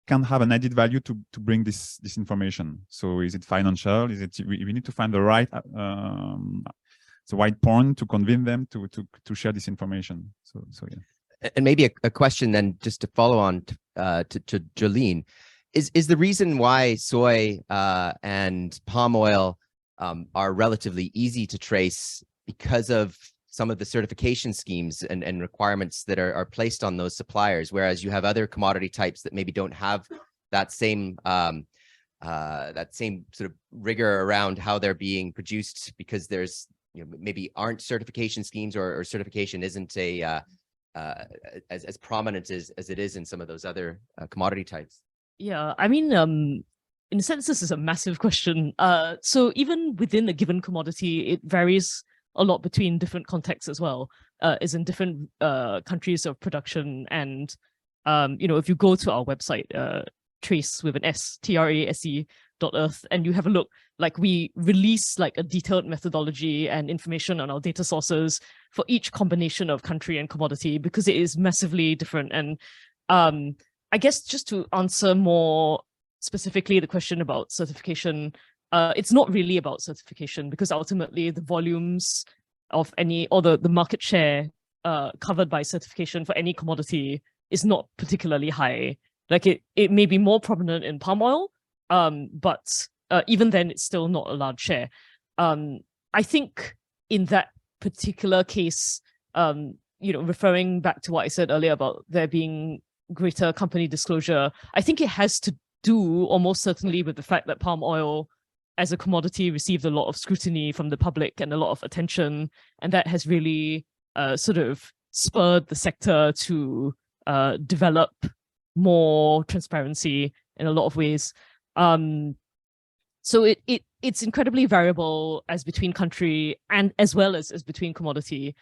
can have an added value to bring this information. So is it financial? Is it we need to find the right point to convince them to share this information. So yeah. And maybe a question then, just to follow on to Jolene, is the reason why soy and palm oil are relatively easy to trace because of some of the certification schemes and requirements that are placed on those suppliers, whereas you have other commodity types that maybe don't have that same sort of rigor around how they're being produced, because there's maybe aren't certification schemes or certification isn't as prominent as it is in some of those other commodity types? Yeah, I mean, in a sense, this is a massive question. So even within a given commodity, it varies a lot between different contexts as well, is in different countries of production. And, if you go to our website, trace with an S, TRASE.earth, and you have a look, like we release like a detailed methodology and information on our data sources for each combination of country and commodity, because it is massively different. And I guess just to answer more specifically the question about certification, it's not really about certification, because ultimately the volumes of any, or the market share covered by certification for any commodity is not particularly high. Like it may be more prominent in palm oil, but even then it's still not a large share. I think in that particular case, referring back to what I said earlier about there being greater company disclosure, I think it has to do almost certainly with the fact that palm oil as a commodity, received a lot of scrutiny from the public and a lot of attention. And that has really sort of spurred the sector to develop more transparency in a lot of ways. So it's incredibly variable as between country and as well as between commodity.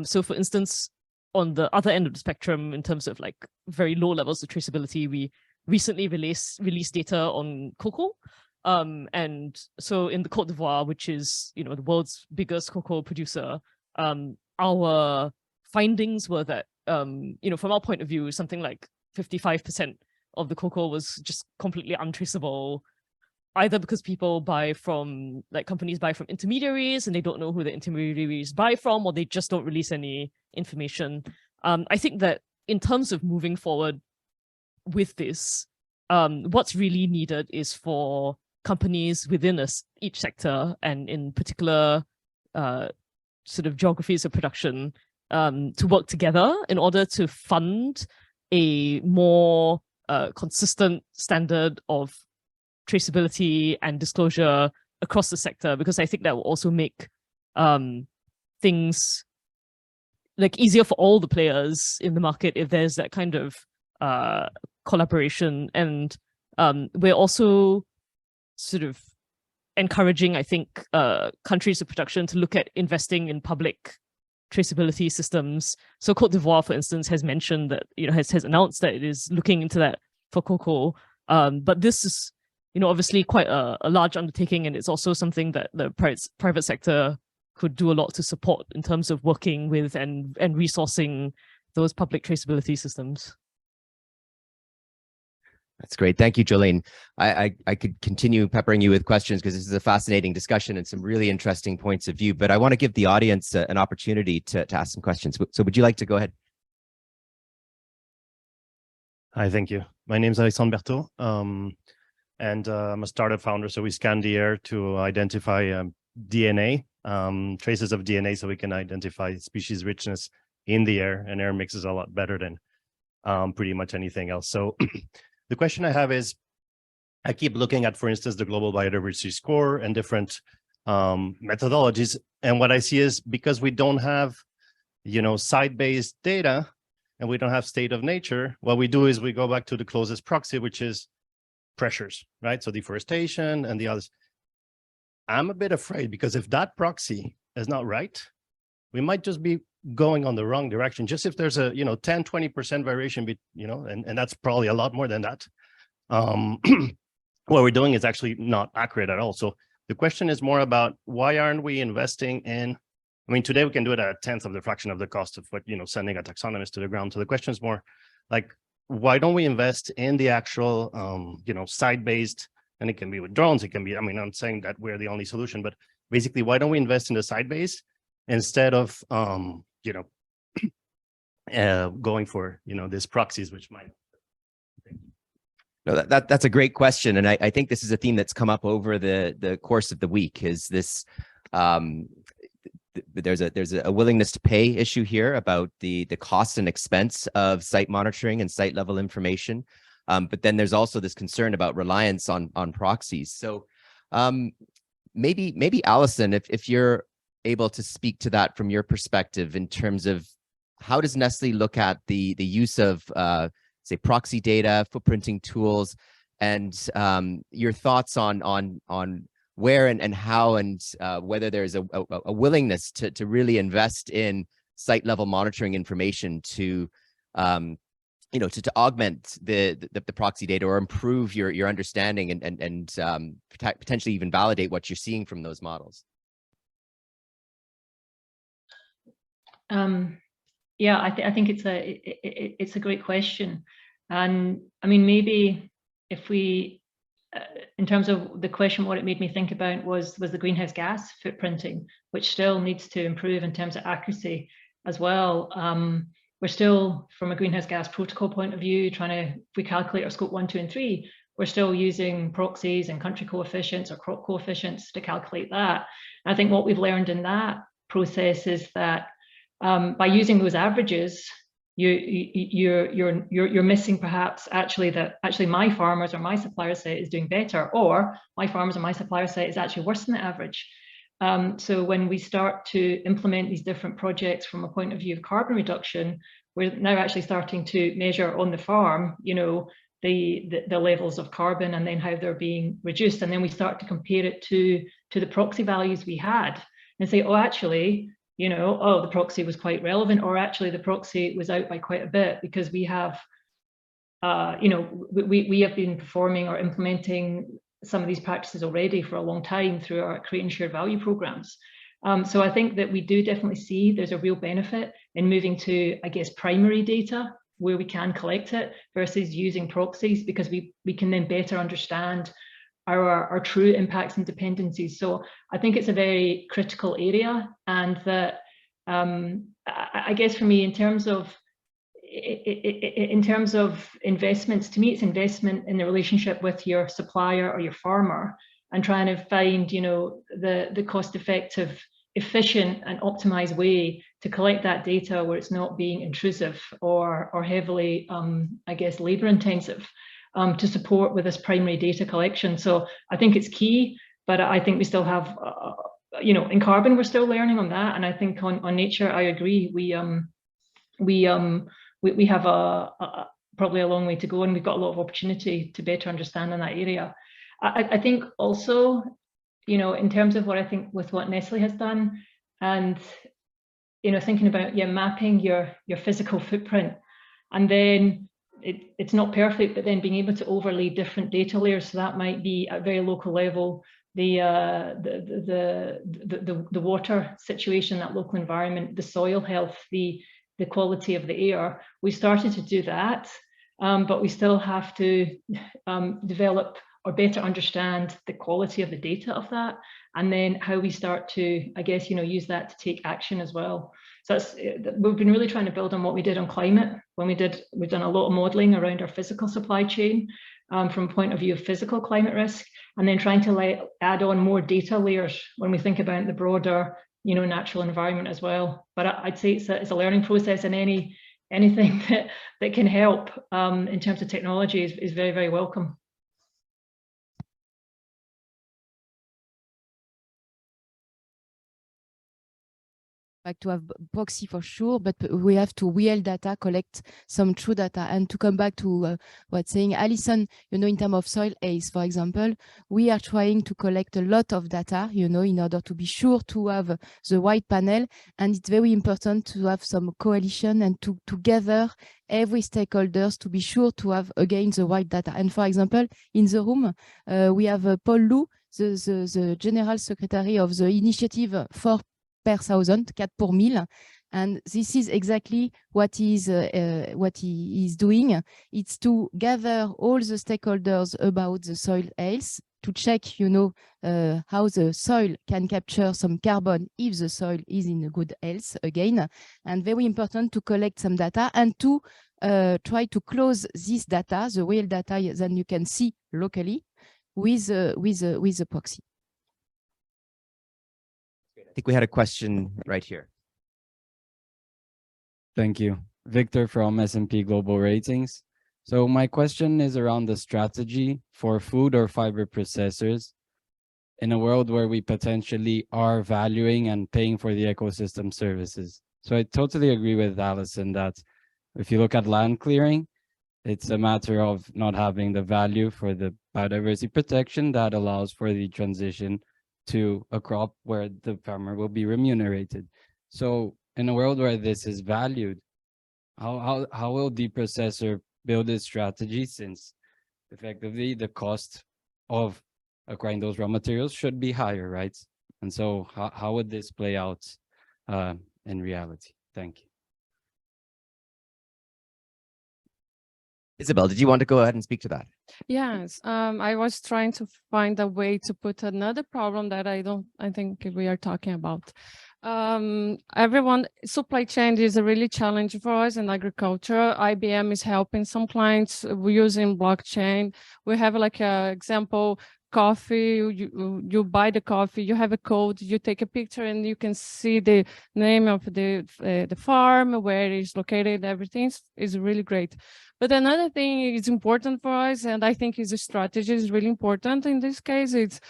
So for instance, on the other end of the spectrum, in terms of like very low levels of traceability, we recently released data on cocoa. And so in the Côte d'Ivoire, which is, you know, the world's biggest cocoa producer, our findings were that, you know, from our point of view, something like 55% of the cocoa was just completely untraceable, either because people buy from, like companies buy from intermediaries and they don't know who the intermediaries buy from, or they just don't release any information. I think that in terms of moving forward with this, what's really needed is for companies within each sector and in particular sort of geographies of production to work together in order to fund a more consistent standard of traceability and disclosure across the sector, because I think that will also make things like easier for all the players in the market if there's that kind of collaboration. And we're also sort of encouraging, I think, countries of production to look at investing in public traceability systems. So Côte d'Ivoire, for instance, has mentioned that, you know, has announced that it is looking into that for cocoa. But this is, you know, obviously quite a large undertaking, and it's also something that the private sector could do a lot to support in terms of working with and resourcing those public traceability systems. That's great. Thank you, Jolene. I could continue peppering you with questions because this is a fascinating discussion and some really interesting points of view, but I want to give the audience an opportunity to ask some questions. So would you like to go ahead? Hi, thank you. My name is Alison Buick, and I'm a startup founder. So we scan the air to identify DNA, traces of DNA, so we can identify species richness in the air, and air mixes a lot better than pretty much anything else. So the question I have is, I keep looking at, for instance, the Global Biodiversity Score and different methodologies. And what I see is, because we don't have, you know, site-based data and we don't have state of nature, what we do is we go back to the closest proxy, which is pressures, right? So deforestation and the others. I'm a bit afraid, because if that proxy is not right, we might just be going on the wrong direction. Just if there's a, you know, 10, 20% variation, you know, and that's probably a lot more than that. What we're doing is actually not accurate at all. So the question is more about, why aren't we investing in, I mean, today we can do it at a tenth of the fraction of the cost of what, you know, sending a taxonomist to the ground. So the question is more like, why don't we invest in the actual, you know, site-based, and it can be with drones, it can be, I mean, I'm saying that we're the only solution, but basically, why don't we invest in the site-based instead of, you know, going for, you know, these proxies, which might. No, that's a great question, and I think this is a theme that's come up over the course of the week. Is this there's a willingness to pay issue here about the cost and expense of site monitoring and site level information, but then there's also this concern about reliance on proxies. So maybe Alison, if you're able to speak to that from your perspective in terms of how does Nestle look at the use of say proxy data, footprinting tools, and your thoughts on where and how and whether there's a willingness to really invest in site level monitoring information to you know, to augment the proxy data or improve your understanding and potentially even validate what you're seeing from those models. Yeah, I think it's a great question, and I mean, maybe if we, in terms of the question, what it made me think about was the greenhouse gas footprinting, which still needs to improve in terms of accuracy as well. We're still, from a greenhouse gas protocol point of view, trying to, if we calculate our scope 1, 2, and 3, we're still using proxies and country coefficients or crop coefficients to calculate that. And I think what we've learned in that process is that by using those averages, you're missing perhaps actually that my farmers or my supplier set is doing better, or my farmers or my supplier set is actually worse than the average. So when we start to implement these different projects from a point of view of carbon reduction, we're now actually starting to measure on the farm, you know, the levels of carbon and then how they're being reduced. And then we start to compare it to the proxy values we had and say, oh, actually, you know, oh, the proxy was quite relevant, or actually the proxy was out by quite a bit, because we have, you know, we have been performing or implementing some of these practices already for a long time through our create and share value programs. So I think that we do definitely see there's a real benefit in moving to, I guess, primary data where we can collect it versus using proxies, because we can then better understand our true impacts and dependencies. So I think it's a very critical area, and that I guess for me, in terms of investments, to me, it's investment in the relationship with your supplier or your farmer, and trying to find, you know, the cost-effective, efficient and optimized way to collect that data where it's not being intrusive or heavily, I guess, labor intensive, to support with this primary data collection. So I think it's key, but I think we still have, you know, in carbon, we're still learning on that. And I think on nature, I agree. We have probably a long way to go, and we've got a lot of opportunity to better understand in that area. I think also, you know, in terms of what I think with what Nestle has done, and, you know, thinking about, yeah, mapping your physical footprint, and then it's not perfect, but then being able to overlay different data layers. So that might be at a very local level, the water situation, that local environment, the soil health, the quality of the air. We started to do that, but we still have to develop or better understand the quality of the data of that, and then how we start to, I guess, you know, use that to take action as well. So we've been really trying to build on what we did on climate. We've done a lot of modeling around our physical supply chain from a point of view of physical climate risk, and then trying to add on more data layers when we think about the broader, you know, natural environment as well. But I'd say it's a learning process, and anything that can help in terms of technology is very, very welcome. Like to have proxy for sure, but we have to real data, collect some true data. And to come back to what's saying Alison, you know, in terms of soil health, for example, we are trying to collect a lot of data, you know, in order to be sure to have the right panel. And it's very important to have some coalition and to gather every stakeholders to be sure to have, again, the right data. And for example, in the room, we have Paul Lou, the General Secretary of the Initiative for per thousand, 4 pour 1000. And this is exactly what he is doing. It's to gather all the stakeholders about the soil health, to check, you know, how the soil can capture some carbon if the soil is in a good health again. And very important to collect some data and to try to close this data, the real data that you can see locally, with the proxy. I think we had a question right here. Thank you. Victor from S&P Global Ratings. So my question is around the strategy for food or fiber processors in a world where we potentially are valuing and paying for the ecosystem services. So I totally agree with Alison that if you look at land clearing, it's a matter of not having the value for the biodiversity protection that allows for the transition to a crop where the farmer will be remunerated. So in a world where this is valued, how will the processor build its strategy, since effectively the cost of acquiring those raw materials should be higher, right? And so how would this play out in reality? Thank you. Isabel, did you want to go ahead and speak to that? Yes, I was trying to find a way to put another problem that I think we are talking about. Supply chain is a really challenge for us in agriculture. IBM is helping some clients using blockchain. We have like an example coffee, you buy the coffee, you have a code, you take a picture and you can see the name of the farm, where it's located, everything is really great. But another thing is important for us, and I think is a strategy is really important in this case, it's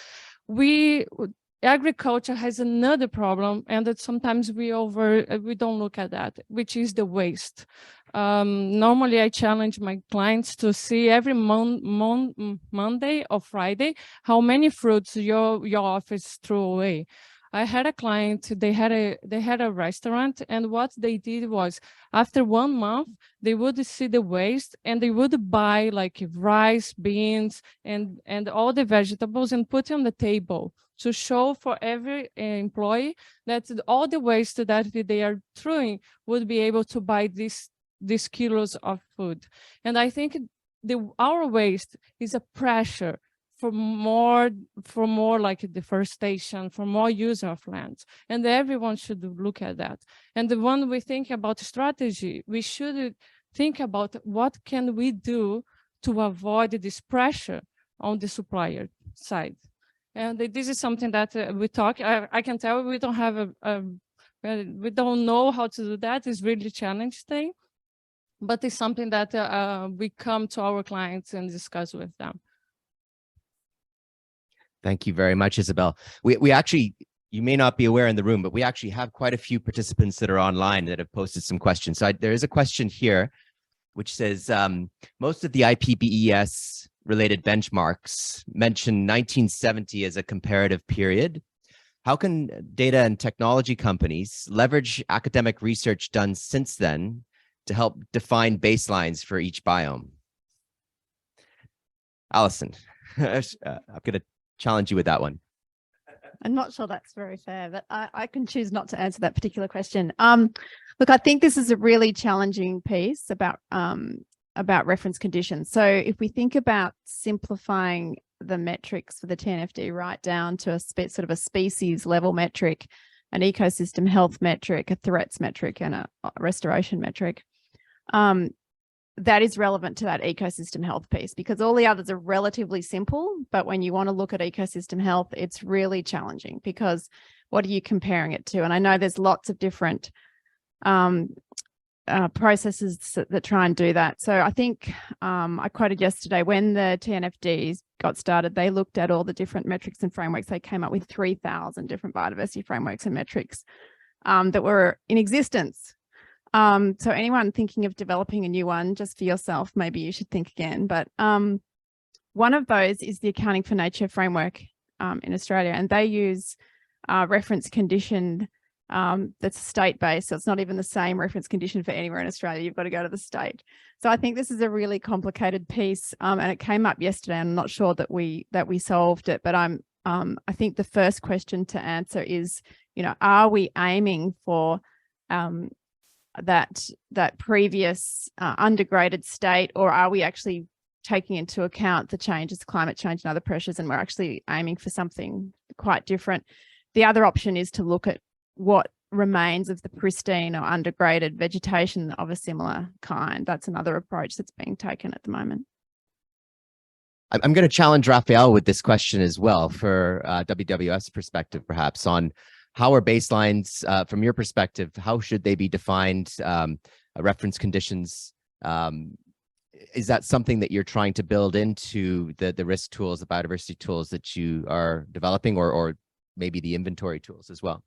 agriculture has another problem, and that sometimes we don't look at that, which is the waste. Normally I challenge my clients to see every Monday or Friday how many fruits your office threw away. I had a client, they had a restaurant, and what they did was, after 1 month, they would see the waste and they would buy like rice, beans, and all the vegetables and put it on the table to show for every employee that all the waste that they are throwing would be able to buy these kilos of food. And I think our waste is a pressure for more like deforestation, for more use of lands, and everyone should look at that. And when we think about strategy, we should think about what can we do to avoid this pressure on the supplier side. And this is something that we talk. I can tell we don't have we don't know how to do that. It's really challenging thing, but it's something that we come to our clients and discuss with them. Thank you very much, Isabel. We actually, you may not be aware in the room, but we actually have quite a few participants that are online that have posted some questions. So there is a question here, which says, most of the IPBES related benchmarks mention 1970 as a comparative period. How can data and technology companies leverage academic research done since then to help define baselines for each biome? Alison, I'm going to challenge you with that one. I'm not sure that's very fair, but I can choose not to answer that particular question. Look, I think this is a really challenging piece about reference conditions. So if we think about simplifying the metrics for the TNFD right down to a sort of a species level metric, an ecosystem health metric, a threats metric, and a restoration metric, that is relevant to that ecosystem health piece, because all the others are relatively simple. But when you want to look at ecosystem health, it's really challenging, because what are you comparing it to? And I know there's lots of different processes that try and do that. So I think I quoted yesterday, when the TNFDs got started, they looked at all the different metrics and frameworks. They came up with 3,000 different biodiversity frameworks and metrics that were in existence. So anyone thinking of developing a new one, just for yourself, maybe you should think again. But one of those is the Accounting for Nature framework in Australia, and they use reference condition that's state-based. So it's not even the same reference condition for anywhere in Australia. You've got to go to the state. So I think this is a really complicated piece, and it came up yesterday. I'm not sure that we solved it, but I think the first question to answer is, are we aiming for that previous undergraded state, or are we actually taking into account the changes, climate change and other pressures, and we're actually aiming for something quite different? The other option is to look at what remains of the pristine or undergraded vegetation of a similar kind. That's another approach that's being taken at the moment. I'm going to challenge Raphael with this question as well, for WWF's perspective, perhaps, on how are baselines, from your perspective, how should they be defined, reference conditions? Is that something that you're trying to build into the risk tools, the biodiversity tools that you are developing, or maybe the inventory tools as well?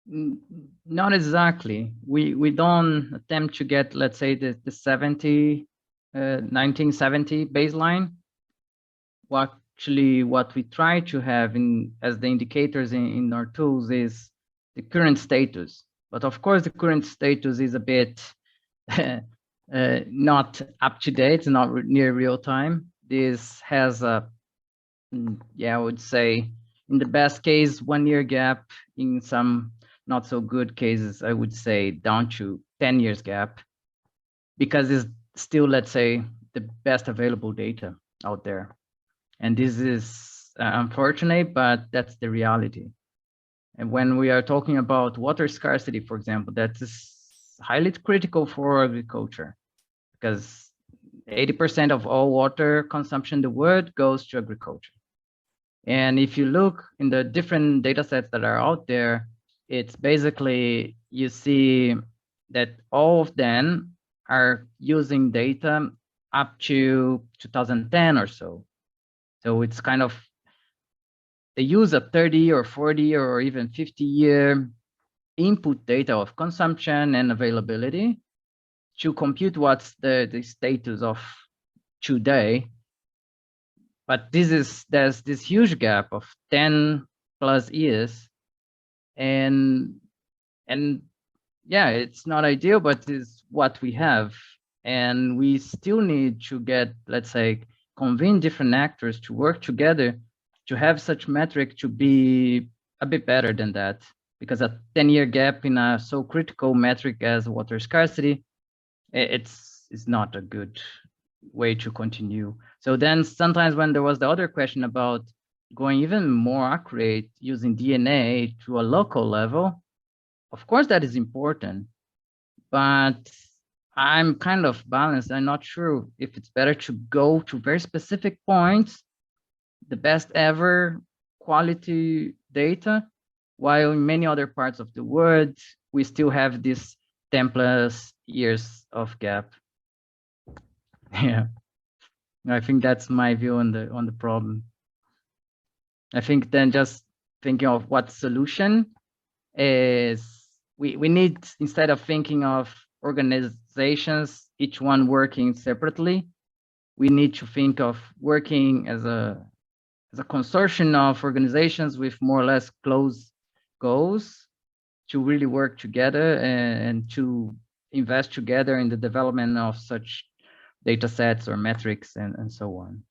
Not exactly. We don't attempt to get, let's say, the 1970 baseline. Actually, what we try to have as the indicators in our tools is the current status. But of course, the current status is a bit not up to date, not near real time. This has a, I would say, in the best case, 1 year gap. In some not so good cases, I would say down to 10 years gap, because it's still, let's say, the best available data out there. And this is unfortunate, but that's the reality. And when we are talking about water scarcity, for example, that is highly critical for agriculture, because 80% of all water consumption in the world goes to agriculture. And if you look in the different data sets that are out there, it's basically, you see that all of them are using data up to 2010 or so. So it's kind of, they use a 30 or 40 or even 50-year input data of consumption and availability to compute what's the status of today. But there's this huge gap of 10 plus years. And yeah, it's not ideal, but it's what we have. And we still need to get, let's say, convene different actors to work together to have such metric to be a bit better than that. Because a 10-year gap in a so critical metric as water scarcity, it's not a good way to continue. So then sometimes when there was the other question about going even more accurate using DNA to a local level, of course that is important, but I'm kind of balanced. I'm not sure if it's better to go to very specific points, the best ever quality data, while in many other parts of the world, we still have this 10 plus years of gap. Yeah, I think that's my view on the problem. I think then just thinking of what solution is, we need, instead of thinking of organizations, each one working separately, we need to think of working as a consortium of organizations with more or less close goals to really work together and to invest together in the development of such data sets or metrics and so on.